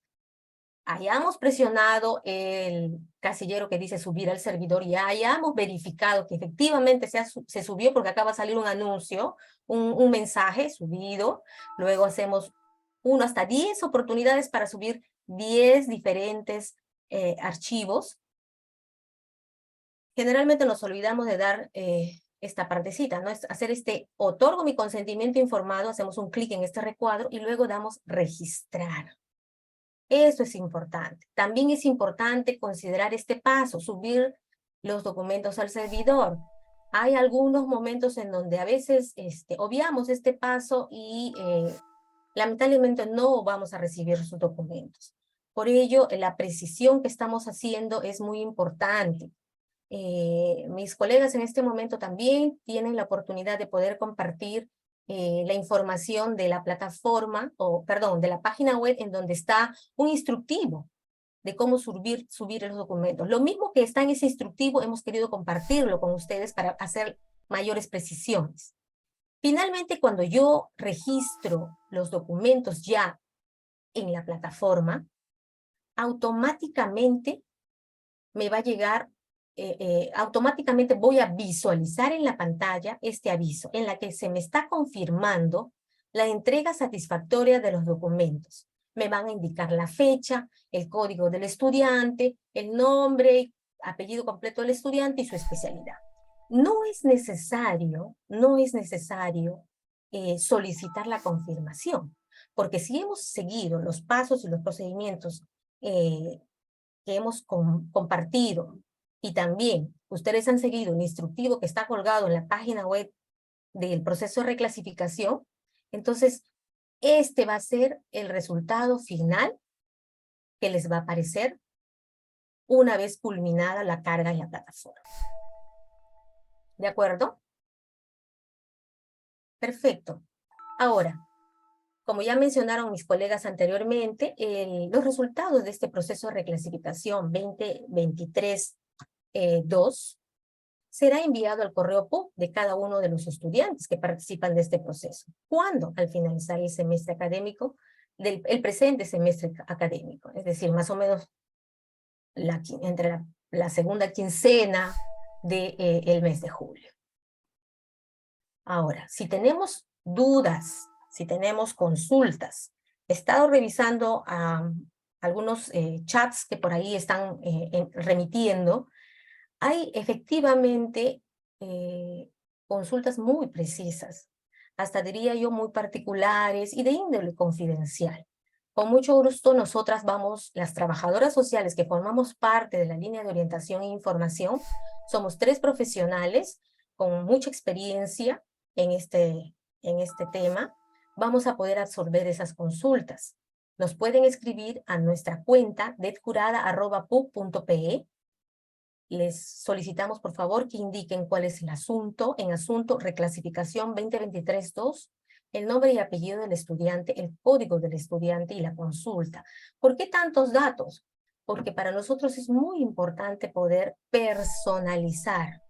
hayamos presionado el casillero que dice subir al servidor y hayamos verificado que efectivamente se subió, porque acaba de salir un anuncio, un mensaje subido. Luego hacemos 1 hasta 10 oportunidades para subir 10 diferentes archivos. Generalmente nos olvidamos de dar esta partecita, ¿no? Es hacer otorgo mi consentimiento informado, hacemos un clic en este recuadro y luego damos registrar. Eso es importante. También es importante considerar este paso, subir los documentos al servidor. Hay algunos momentos en donde a veces obviamos este paso y lamentablemente no vamos a recibir sus documentos. Por ello, la precisión que estamos haciendo es muy importante. Mis colegas en este momento también tienen la oportunidad de poder compartir la información de la plataforma, de la página web en donde está un instructivo de cómo subir los documentos. Lo mismo que está en ese instructivo, hemos querido compartirlo con ustedes para hacer mayores precisiones. Finalmente, cuando yo registro los documentos ya en la plataforma, automáticamente me va a llegar automáticamente voy a visualizar en la pantalla este aviso en la que se me está confirmando la entrega satisfactoria de los documentos. Me van a indicar la fecha, el código del estudiante, el nombre, apellido completo del estudiante y su especialidad. No es necesario solicitar la confirmación, porque si hemos seguido los pasos y los procedimientos que hemos compartido y también ustedes han seguido el instructivo que está colgado en la página web del proceso de reclasificación, entonces este va a ser el resultado final que les va a aparecer una vez culminada la carga en la plataforma. ¿De acuerdo? Perfecto. Ahora, como ya mencionaron mis colegas anteriormente, los resultados de este proceso de reclasificación 2023-2 será enviado al correo PUC de cada uno de los estudiantes que participan de este proceso. ¿Cuándo? Al finalizar el semestre académico, el presente semestre académico, es decir, más o menos entre la segunda quincena del mes de julio. Ahora, si tenemos dudas, si tenemos consultas, he estado revisando algunos chats que por ahí están remitiendo. Hay efectivamente consultas muy precisas, hasta diría yo muy particulares y de índole confidencial. Con mucho gusto nosotras vamos, las trabajadoras sociales que formamos parte de la línea de orientación e información, somos 3 profesionales con mucha experiencia en este tema, vamos a poder absorber esas consultas. Nos pueden escribir a nuestra cuenta detcurada@puc.pe. Les solicitamos por favor que indiquen cuál es el asunto, en asunto reclasificación 2023-2, el nombre y apellido del estudiante, el código del estudiante y la consulta. ¿Por qué tantos datos? Porque para nosotros es muy importante poder personalizar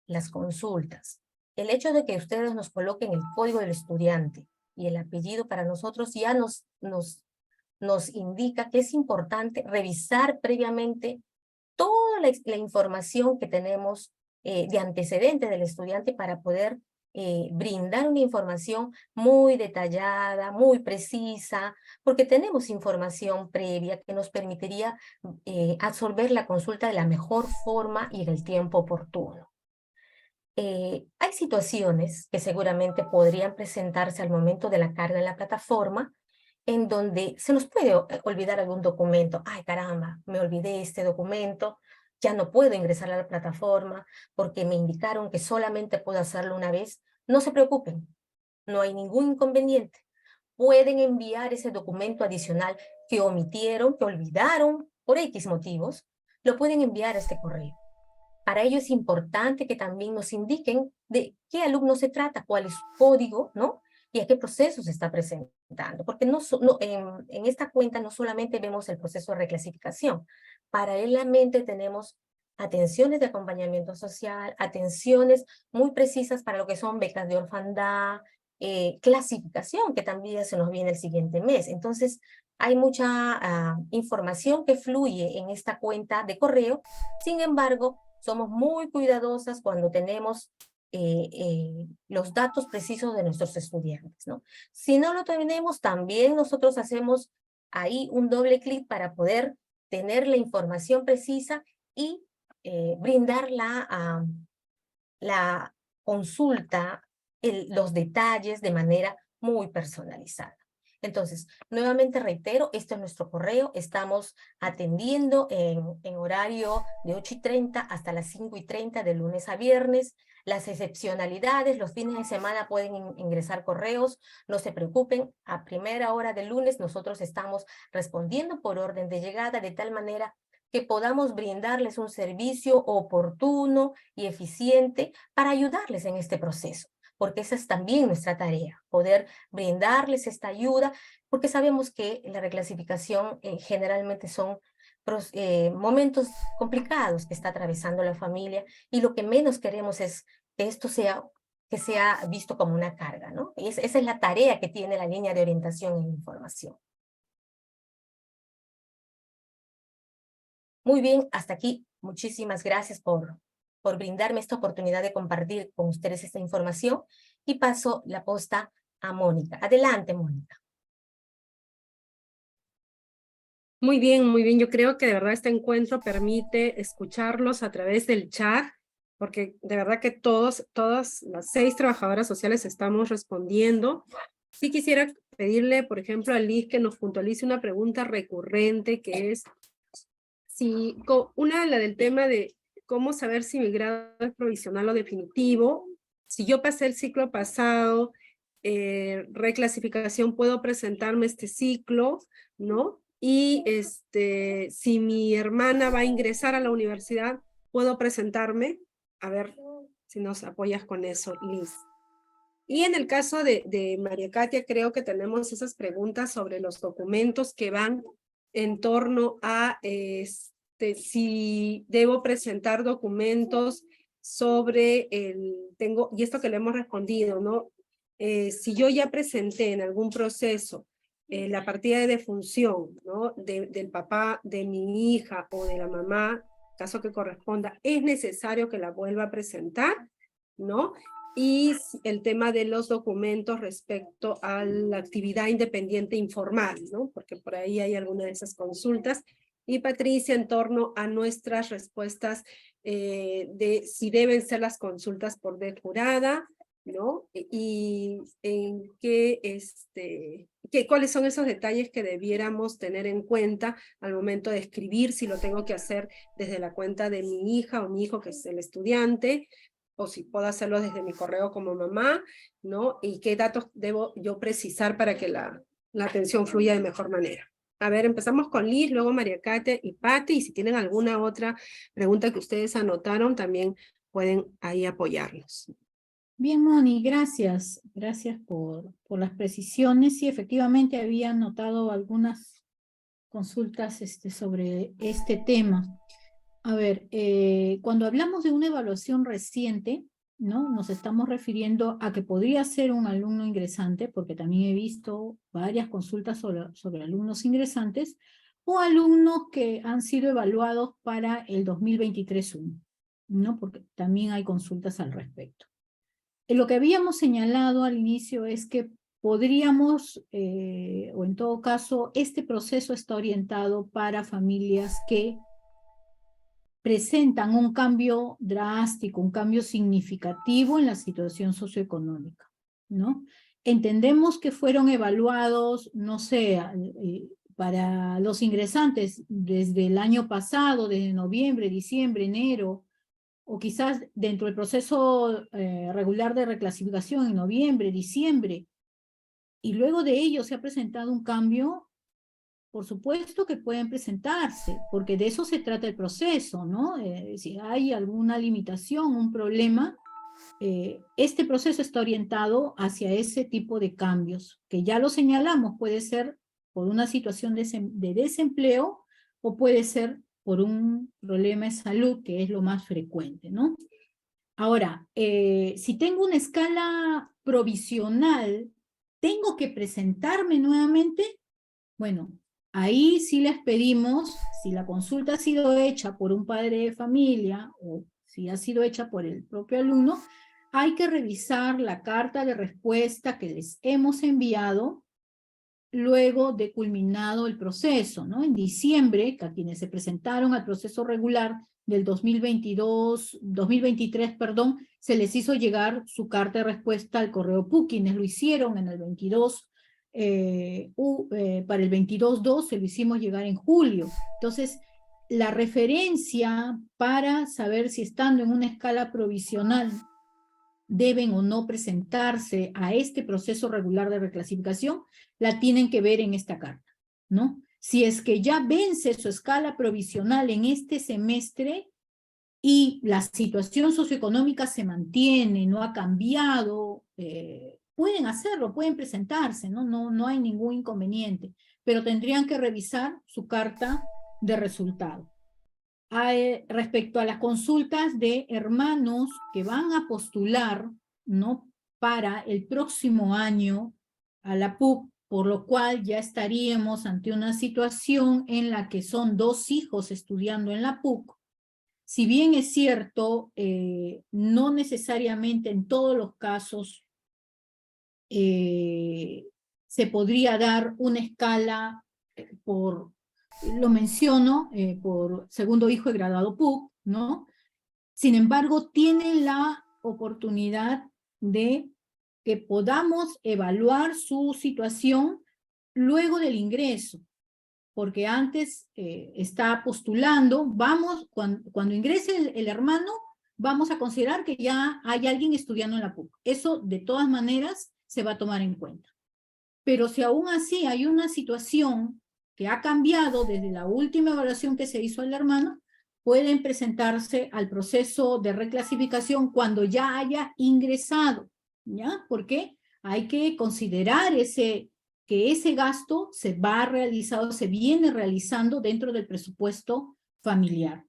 las consultas. El hecho de que ustedes nos coloquen el código del estudiante y el apellido para nosotros ya nos indica que es importante revisar previamente toda la información que tenemos de antecedente del estudiante para poder brindar una información muy detallada, muy precisa, porque tenemos información previa que nos permitiría absorber la consulta de la mejor forma y en el tiempo oportuno. Hay situaciones que seguramente podrían presentarse al momento de la carga en la plataforma, en donde se nos puede olvidar algún documento. Ay, caramba, me olvidé este documento, ya no puedo ingresar a la plataforma porque me indicaron que solamente puedo hacerlo una vez. No se preocupen, no hay ningún inconveniente. Pueden enviar ese documento adicional que omitieron, que olvidaron por X motivos, lo pueden enviar a este correo. Para ello es importante que también nos indiquen de qué alumno se trata, cuál es su código, ¿no? Y a qué proceso se está presentando. Porque en esta cuenta no solamente vemos el proceso de reclasificación, paralelamente tenemos atenciones de acompañamiento social, atenciones muy precisas para lo que son becas de orfandad, clasificación, que también se nos viene el siguiente mes. Entonces, hay mucha información que fluye en esta cuenta de correo. Sin embargo, somos muy cuidadosas cuando tenemos los datos precisos de nuestros estudiantes, ¿no? Si no lo tenemos, también nosotros hacemos ahí un doble clic para poder tener la información precisa y brindar la consulta, los detalles de manera muy personalizada. Entonces, nuevamente reitero, este es nuestro correo, estamos atendiendo en horario de 8:30 hasta las 5:30 de lunes a viernes. Las excepcionalidades, los fines de semana pueden ingresar correos, no se preocupen, a primera hora del lunes nosotros estamos respondiendo por orden de llegada de tal manera que podamos brindarles un servicio oportuno y eficiente para ayudarles en este proceso. Porque esa es también nuestra tarea, poder brindarles esta ayuda, porque sabemos que la reclasificación generalmente son momentos complicados que está atravesando la familia, y lo que menos queremos es que esto sea visto como una carga, ¿no? Y esa es la tarea que tiene la línea de orientación e información. Muy bien, hasta aquí. Muchísimas gracias por brindarme esta oportunidad de compartir con ustedes esta información, y paso la posta a Mónica. Adelante, Mónica. Muy bien, muy bien. Yo creo que de verdad este encuentro permite escucharlos a través del chat, porque de verdad que todas las 6 trabajadoras sociales estamos respondiendo. Sí quisiera pedirle, por ejemplo, a Liz que nos puntualice una pregunta recurrente, que es si la del tema de cómo saber si mi grado es provisional o definitivo, si yo pasé el ciclo pasado, reclasificación, puedo presentarme este ciclo, ¿no? Y si mi hermana va a ingresar a la universidad, puedo presentarme. A ver si nos apoyas con eso, Liz. Y en el caso de María Katia, creo que tenemos esas preguntas sobre los documentos que van en torno a si debo presentar documentos sobre y esto que le hemos respondido, ¿no? Si yo ya presenté en algún proceso la partida de defunción, ¿no? Del papá de mi hija o de la mamá, caso que corresponda, es necesario que la vuelva a presentar, ¿no? Y el tema de los documentos respecto a la actividad independiente informal, ¿no? Porque por ahí hay alguna de esas consultas. Y Patricia, en torno a nuestras respuestas de si deben ser las consultas por vez jurada, ¿no? Y en cuáles son esos detalles que debiéramos tener en cuenta al momento de escribir, si lo tengo que hacer desde la cuenta de mi hija o mi hijo, que es el estudiante, o si puedo hacerlo desde mi correo como mamá, ¿no? Y qué datos debo yo precisar para que la atención fluya de mejor manera. A ver, empezamos con Liz, luego María Katia y Pati, y si tienen alguna otra pregunta que ustedes anotaron, también pueden ahí apoyarnos. Bien, Moni, gracias. Gracias por las precisiones. Sí, efectivamente había notado algunas consultas sobre este tema. A ver, cuando hablamos de una evaluación reciente, ¿no? Nos estamos refiriendo a que podría ser un alumno ingresante, porque también he visto varias consultas sobre alumnos ingresantes, o alumnos que han sido evaluados para el 2023-1, ¿no? Porque también hay consultas al respecto. Lo que habíamos señalado al inicio es que podríamos, o en todo caso, este proceso está orientado para familias que presentan un cambio drástico, un cambio significativo en la situación socioeconómica, ¿no? Entendemos que fueron evaluados, no sé, para los ingresantes desde el año pasado, desde noviembre, diciembre, enero, o quizás dentro del proceso regular de reclasificación en noviembre, diciembre, y luego de ello se ha presentado un cambio. Por supuesto que pueden presentarse, porque de eso se trata el proceso, ¿no? Si hay alguna limitación, un problema, este proceso está orientado hacia ese tipo de cambios, que ya lo señalamos, puede ser por una situación de desempleo o puede ser por un problema de salud, que es lo más frecuente, ¿no? Ahora, si tengo una escala provisional, ¿tengo que presentarme nuevamente? Bueno, ahí sí les pedimos, si la consulta ha sido hecha por un padre de familia o si ha sido hecha por el propio alumno, hay que revisar la carta de respuesta que les hemos enviado luego de culminado el proceso, ¿no? En diciembre, a quienes se presentaron al proceso regular del 2023, se les hizo llegar su carta de respuesta al correo PUC, quienes lo hicieron en el 22, para el 22-2 se lo hicimos llegar en julio. Entonces, la referencia para saber si estando en una escala provisional deben o no presentarse a este proceso regular de reclasificación, la tienen que ver en esta carta, ¿no? Si es que ya vence su escala provisional en este semestre y la situación socioeconómica se mantiene, no ha cambiado, pueden hacerlo, pueden presentarse, ¿no? No hay ningún inconveniente, pero tendrían que revisar su carta de resultado. Respecto a las consultas de hermanos que van a postular, ¿no? Para el próximo año a la PUC, por lo cual ya estaríamos ante una situación en la que son 2 hijos estudiando en la PUC. Si bien es cierto, no necesariamente en todos los casos se podría dar una escala lo menciono, por segundo hijo de graduado PUC, ¿no? Sin embargo, tienen la oportunidad de que podamos evaluar su situación luego del ingreso, porque antes está postulando, cuando ingrese el hermano, vamos a considerar que ya hay alguien estudiando en la PUC. Eso de todas maneras se va a tomar en cuenta. Pero si aún así hay una situación que ha cambiado desde la última evaluación que se hizo al hermano, pueden presentarse al proceso de reclasificación cuando ya haya ingresado, ¿ya? Porque hay que considerar que ese gasto se viene realizando dentro del presupuesto familiar.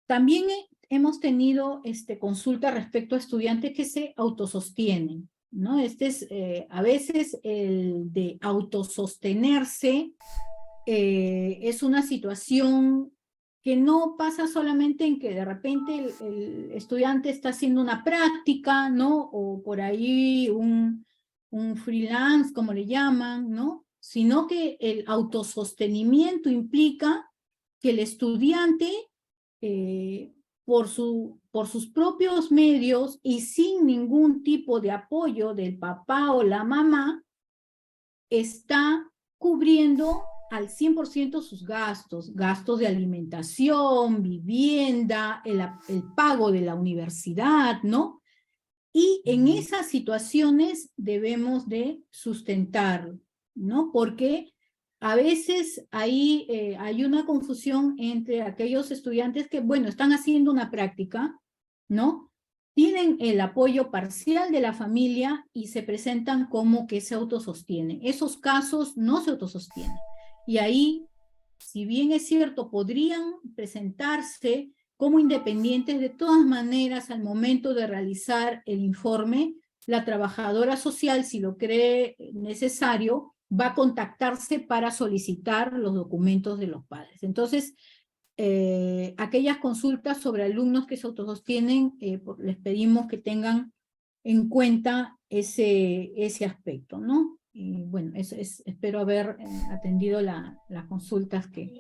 También hemos tenido consulta respecto a estudiantes que se autosostienen, ¿no? A veces el de autosostenerse es una situación que no pasa solamente en que de repente el estudiante está haciendo una práctica, ¿no? O por ahí un freelance, como le llaman, ¿no? Sino que el autosostenimiento implica que el estudiante, por sus propios medios y sin ningún tipo de apoyo del papá o la mamá, está cubriendo al 100% sus gastos de alimentación, vivienda, el pago de la universidad, ¿no? Y en esas situaciones debemos de sustentarlo, ¿no? Porque a veces ahí hay una confusión entre aquellos estudiantes que, bueno, están haciendo una práctica, ¿no? Tienen el apoyo parcial de la familia y se presentan como que se autosostienen. Esos casos no se autosostienen. Y ahí, si bien es cierto, podrían presentarse como independientes, de todas maneras, al momento de realizar el informe, la trabajadora social, si lo cree necesario, va a contactarse para solicitar los documentos de los padres. Entonces, aquellas consultas sobre alumnos que se autosostienen, les pedimos que tengan en cuenta ese aspecto, ¿no? Y bueno, espero haber atendido las consultas que...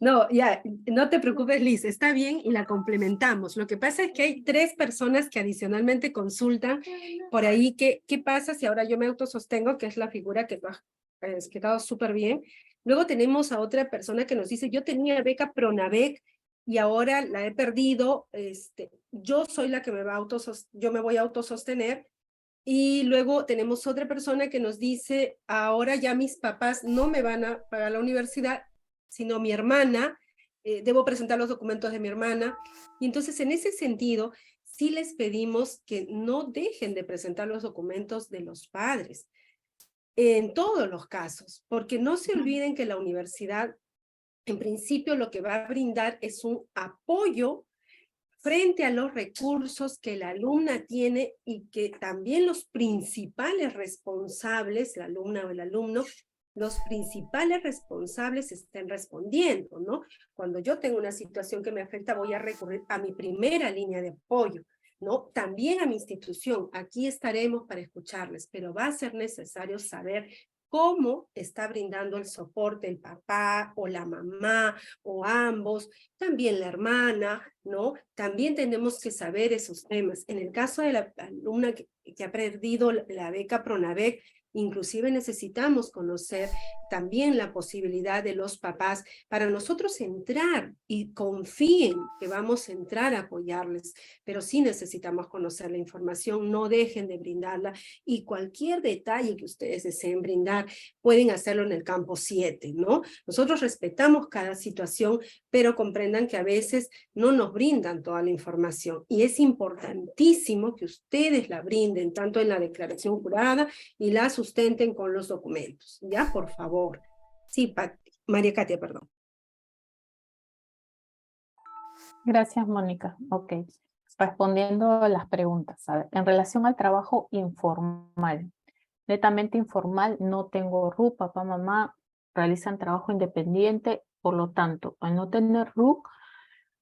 No, ya, no te preocupes, Liz, está bien y la complementamos. Lo que pasa es que hay 3 personas que adicionalmente consultan por ahí qué pasa si ahora yo me autosostengo, que es la figura que tú has quedado súper bien. Luego tenemos a otra persona que nos dice, yo tenía beca Pronavec y ahora la he perdido, yo soy la que yo me voy a autosostener. Y luego tenemos otra persona que nos dice, ahora ya mis papás no me van a pagar la universidad, sino mi hermana, debo presentar los documentos de mi hermana. Y entonces en ese sentido, sí les pedimos que no dejen de presentar los documentos de los padres, en todos los casos, porque no se olviden que la universidad, en principio, lo que va a brindar es un apoyo frente a los recursos que la alumna tiene y que también los principales responsables, la alumna o el alumno, los principales responsables estén respondiendo, ¿no? Cuando yo tengo una situación que me afecta, voy a recurrir a mi primera línea de apoyo, ¿no? También a mi institución. Aquí estaremos para escucharles, pero va a ser necesario saber cómo está brindando el soporte el papá o la mamá o ambos, también la hermana, ¿no? También tenemos que saber esos temas. En el caso de la alumna que ha perdido la beca Pronavec, inclusive necesitamos conocer también la posibilidad de los papás para nosotros entrar y confíen que vamos a entrar a apoyarles, pero sí necesitamos conocer la información, no dejen de brindarla y cualquier detalle que ustedes deseen brindar pueden hacerlo en el campo 7, ¿no? Nosotros respetamos cada situación, pero comprendan que a veces no nos brindan toda la información y es importantísimo que ustedes la brinden tanto en la declaración jurada y la sustenten con los documentos, ¿ya? Por favor. Sí, María Katia, perdón. Gracias, Mónica. Ok. Respondiendo a las preguntas. A ver, en relación al trabajo informal, netamente informal, no tengo RUC, papá, mamá realizan trabajo independiente, por lo tanto, al no tener RUC,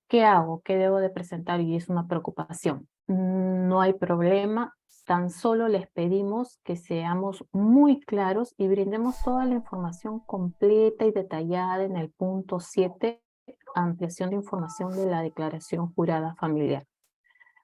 ¿qué hago? ¿Qué debo de presentar? Y es una preocupación. No hay problema, tan solo les pedimos que seamos muy claros y brindemos toda la información completa y detallada en el punto 7, ampliación de información de la declaración jurada familiar.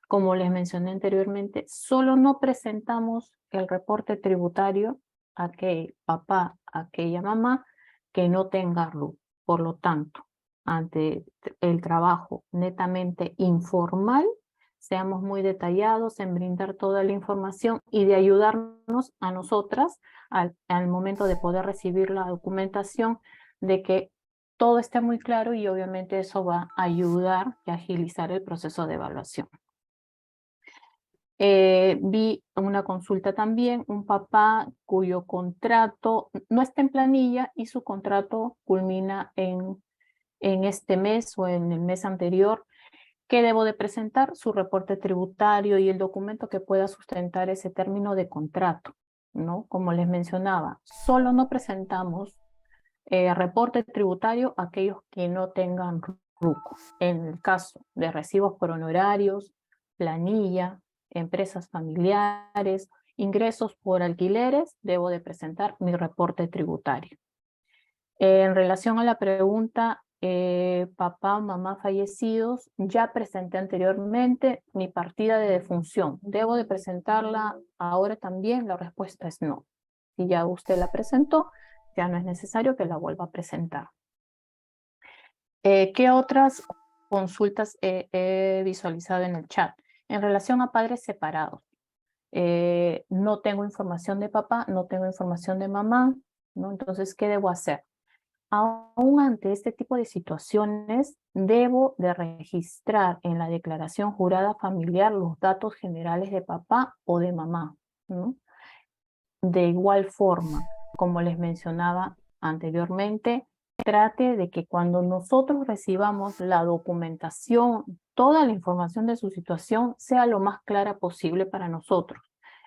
Como les mencioné anteriormente, solo no presentamos el reporte tributario a aquel papá, a aquella mamá, que no tenga RUC. Por lo tanto, ante el trabajo netamente informal, seamos muy detallados en brindar toda la información y de ayudarnos a nosotras al momento de poder recibir la documentación, de que todo esté muy claro y obviamente eso va a ayudar y agilizar el proceso de evaluación. Vi una consulta también, un papá cuyo contrato no está en planilla y su contrato culmina en este mes o en el mes anterior. ¿Qué debo de presentar? Su reporte tributario y el documento que pueda sustentar ese término de contrato, ¿no? Como les mencionaba, solo no presentamos reporte tributario a aquellos que no tengan RUCO. En el caso de recibos por honorarios, planilla, empresas familiares, ingresos por alquileres, debo de presentar mi reporte tributario. En relación a la pregunta, papá o mamá fallecidos, ya presenté anteriormente mi partida de defunción. ¿Debo de presentarla ahora también? La respuesta es no. Si ya usted la presentó, ya no es necesario que la vuelva a presentar. ¿Qué otras consultas he visualizado en el chat? En relación a padres separados, no tengo información de papá, no tengo información de mamá, ¿no? Entonces, ¿qué debo hacer? Aún ante este tipo de situaciones, debo de registrar en la declaración jurada familiar los datos generales de papá o de mamá, ¿no? De igual forma, como les mencionaba anteriormente, trate de que cuando nosotros recibamos la documentación, toda la información de su situación sea lo más clara posible para nosotros.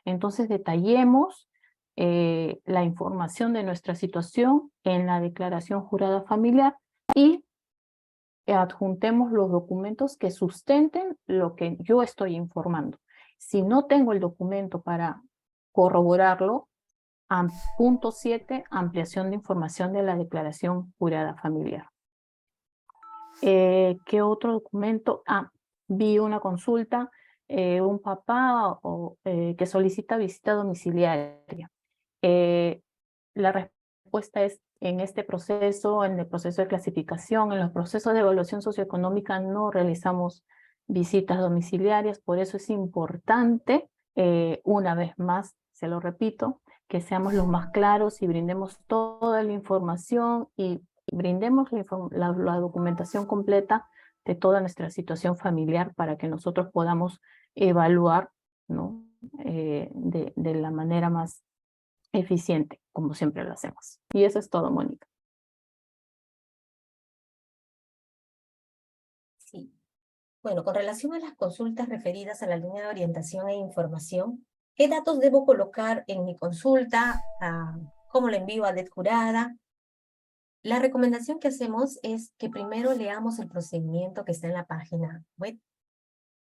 Entonces detallemos la información de nuestra situación en la declaración jurada familiar y adjuntemos los documentos que sustenten lo que yo estoy informando. Si no tengo el documento para corroborarlo, punto 7, ampliación de información de la declaración jurada familiar. ¿Qué otro documento? Vi una consulta, un papá que solicita visita domiciliaria. La respuesta es, en este proceso, en el proceso de clasificación, en los procesos de evaluación socioeconómica no realizamos visitas domiciliarias, por eso es importante, una vez más, se lo repito, que seamos los más claros y brindemos toda la información y brindemos la documentación completa de toda nuestra situación familiar para que nosotros podamos evaluar, ¿no? De la manera más eficiente, como siempre lo hacemos. Y eso es todo, Mónica. Sí. Bueno, con relación a las consultas referidas a la línea de orientación e información, ¿qué datos debo colocar en mi consulta? ¿Cómo la envío a DET jurada? La recomendación que hacemos es que primero leamos el procedimiento que está en la página web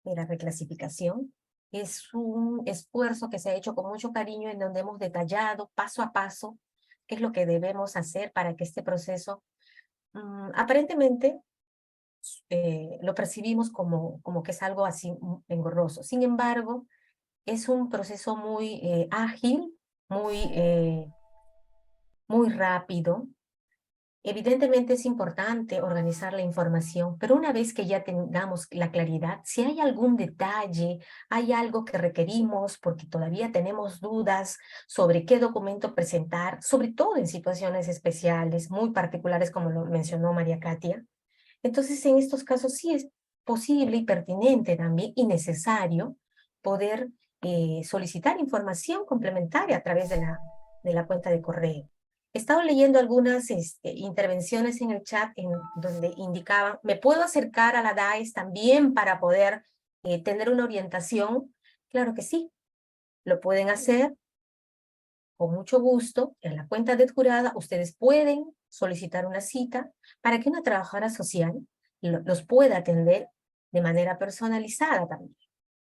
de la reclasificación. Es un esfuerzo que se ha hecho con mucho cariño en donde hemos detallado paso a paso qué es lo que debemos hacer para que este proceso aparentemente lo percibimos como que es algo así engorroso. Sin embargo, es un proceso muy ágil, muy rápido. Evidentemente es importante organizar la información, pero una vez que ya tengamos la claridad, si hay algún detalle, hay algo que requerimos porque todavía tenemos dudas sobre qué documento presentar, sobre todo en situaciones especiales, muy particulares como lo mencionó María Katia, entonces en estos casos sí es posible y pertinente también y necesario poder solicitar información complementaria a través de la cuenta de correo. He estado leyendo algunas intervenciones en el chat en donde indicaban, ¿me puedo acercar a la DAES también para poder tener una orientación? Claro que sí, lo pueden hacer con mucho gusto. En la cuenta de jurada ustedes pueden solicitar una cita para que una trabajadora social los pueda atender de manera personalizada también.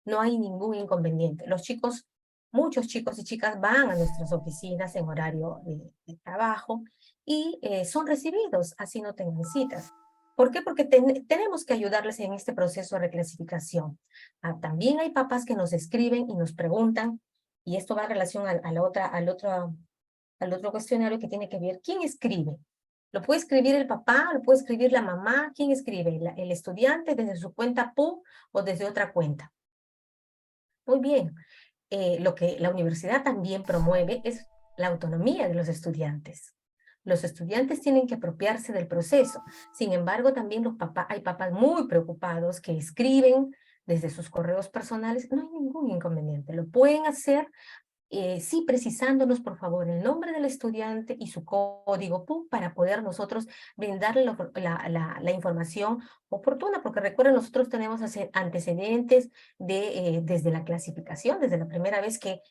No hay ningún inconveniente. Los chicos, muchos chicos y chicas van a nuestras oficinas en horario de trabajo y son recibidos, así no tengan citas. ¿Por qué? Porque tenemos que ayudarles en este proceso de reclasificación. También hay papás que nos escriben y nos preguntan, y esto va en relación al otro cuestionario que tiene que ver, ¿quién escribe? Lo puede escribir el papá, lo puede escribir la mamá. ¿Quién escribe? El estudiante desde su cuenta PU o desde otra cuenta. Muy bien. Lo que la universidad también promueve es la autonomía de los estudiantes. Los estudiantes tienen que apropiarse del proceso. Sin embargo, también hay papás muy preocupados que escriben desde sus correos personales. No hay ningún inconveniente. Lo pueden hacer, sí, precisándonos, por favor, el nombre del estudiante y su código PUC para poder nosotros brindarle la información oportuna, porque recuerden, nosotros tenemos antecedentes desde la clasificación, desde la primera vez que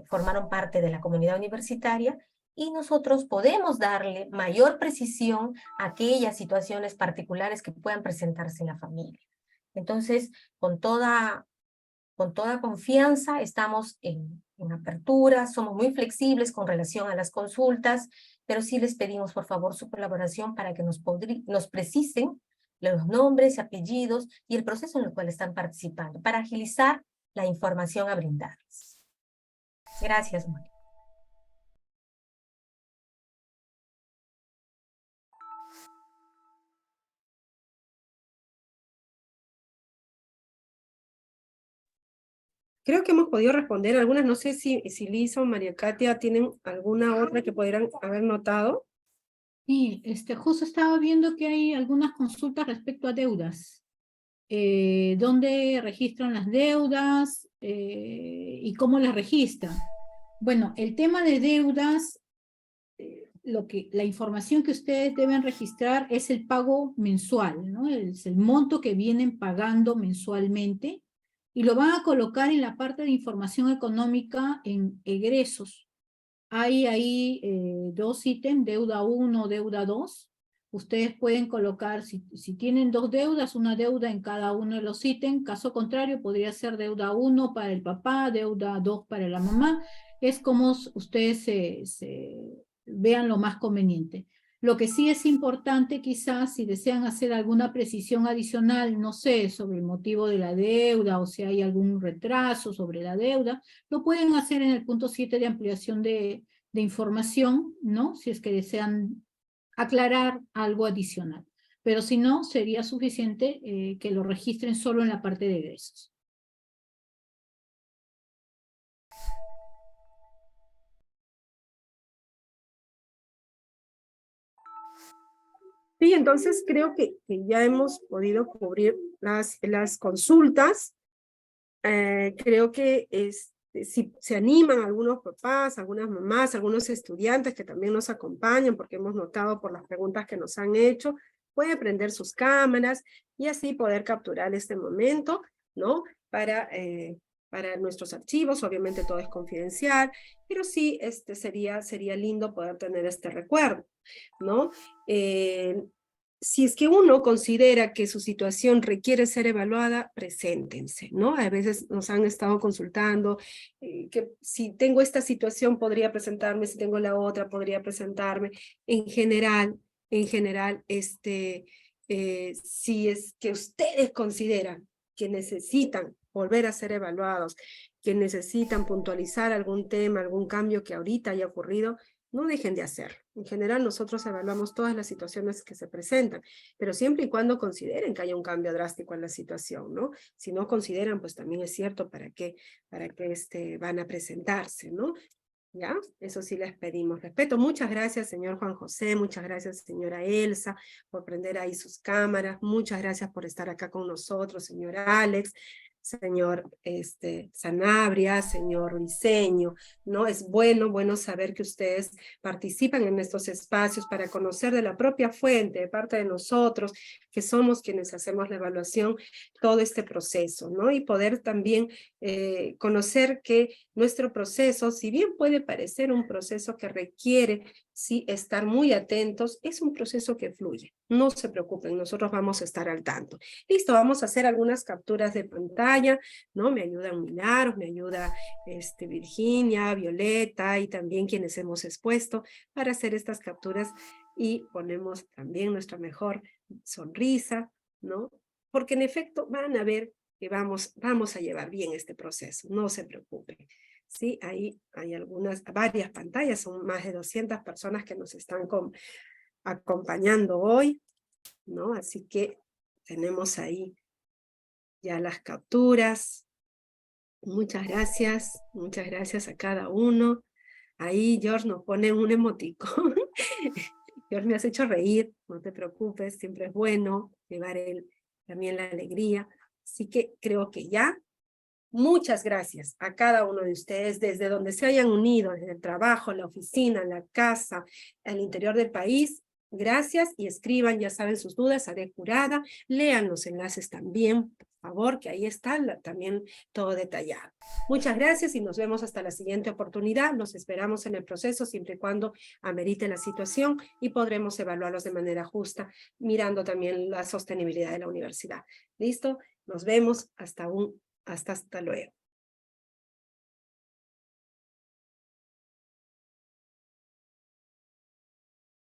formaron parte de la comunidad universitaria, y nosotros podemos darle mayor precisión a aquellas situaciones particulares que puedan presentarse en la familia. Entonces, con toda confianza, estamos en apertura, somos muy flexibles con relación a las consultas, pero sí les pedimos por favor su colaboración para que nos precisen los nombres y apellidos y el proceso en el cual están participando, para agilizar la información a brindarles. Gracias, Mónica. Creo que hemos podido responder algunas, no sé si Liz o María Katia tienen alguna otra que pudieran haber notado. Sí, justo estaba viendo que hay algunas consultas respecto a deudas. ¿Dónde registran las deudas y cómo las registran? Bueno, el tema de deudas, la información que ustedes deben registrar es el pago mensual, ¿no? Es el monto que vienen pagando mensualmente y lo van a colocar en la parte de información económica en egresos. Hay ahí dos ítems, deuda 1, deuda 2. Ustedes pueden colocar, si tienen dos deudas, una deuda en cada uno de los ítems. Caso contrario, podría ser deuda 1 para el papá, deuda 2 para la mamá. Es como ustedes se vean lo más conveniente. Lo que sí es importante, quizás, si desean hacer alguna precisión adicional, no sé, sobre el motivo de la deuda o si hay algún retraso sobre la deuda, lo pueden hacer en el punto 7 de ampliación de información, ¿no? Si es que desean aclarar algo adicional. Pero si no, sería suficiente que lo registren solo en la parte de egresos. Sí, entonces creo que ya hemos podido cubrir las consultas. Creo que si se animan algunos papás, algunas mamás, algunos estudiantes que también nos acompañan, porque hemos notado por las preguntas que nos han hecho, pueden prender sus cámaras y así poder capturar este momento, ¿no? Para nuestros archivos. Obviamente todo es confidencial, pero sí sería lindo poder tener este recuerdo, ¿no? Si es que uno considera que su situación requiere ser evaluada, preséntense, ¿no? A veces nos han estado consultando que si tengo esta situación podría presentarme, si tengo la otra podría presentarme. En general, si es que ustedes consideran que necesitan volver a ser evaluados, que necesitan puntualizar algún tema, algún cambio que ahorita haya ocurrido, no dejen de hacerlo. En general, nosotros evaluamos todas las situaciones que se presentan, pero siempre y cuando consideren que haya un cambio drástico en la situación, ¿no? Si no consideran, pues también es cierto para qué van a presentarse, ¿no? ¿Ya? Eso sí les pedimos respeto. Muchas gracias, señor Juan José, muchas gracias, señora Elsa, por prender ahí sus cámaras, muchas gracias por estar acá con nosotros, señor Alex, señor Sanabria, señor Briceño, ¿no? Es bueno saber que ustedes participan en estos espacios para conocer de la propia fuente, de parte de nosotros, que somos quienes hacemos la evaluación, todo este proceso, ¿no? Y poder también conocer que nuestro proceso, si bien puede parecer un proceso que requiere sí estar muy atentos, es un proceso que fluye. No se preocupen, nosotros vamos a estar al tanto. Listo, vamos a hacer algunas capturas de pantalla, ¿no? Me ayudan Milagros, me ayuda Virginia, Violeta y también quienes hemos expuesto para hacer estas capturas y ponemos también nuestra mejor sonrisa, ¿no? Porque en efecto van a ver que vamos a llevar bien este proceso, no se preocupen. Sí, ahí hay varias pantallas, son más de 200 personas que nos están acompañando hoy, ¿no? Así que tenemos ahí ya las capturas. Muchas gracias a cada uno. Ahí George nos pone un emoticón. George, me has hecho reír, no te preocupes, siempre es bueno llevar también la alegría. Así que creo que ya. Muchas gracias a cada uno de ustedes, desde donde se hayan unido, desde el trabajo, la oficina, la casa, el interior del país. Gracias y escriban, ya saben, sus dudas, haré jurada. Lean los enlaces también, por favor, que ahí está también todo detallado. Muchas gracias y nos vemos hasta la siguiente oportunidad. Los esperamos en el proceso siempre y cuando amerite la situación y podremos evaluarlos de manera justa, mirando también la sostenibilidad de la universidad. ¿Listo? Nos vemos hasta luego.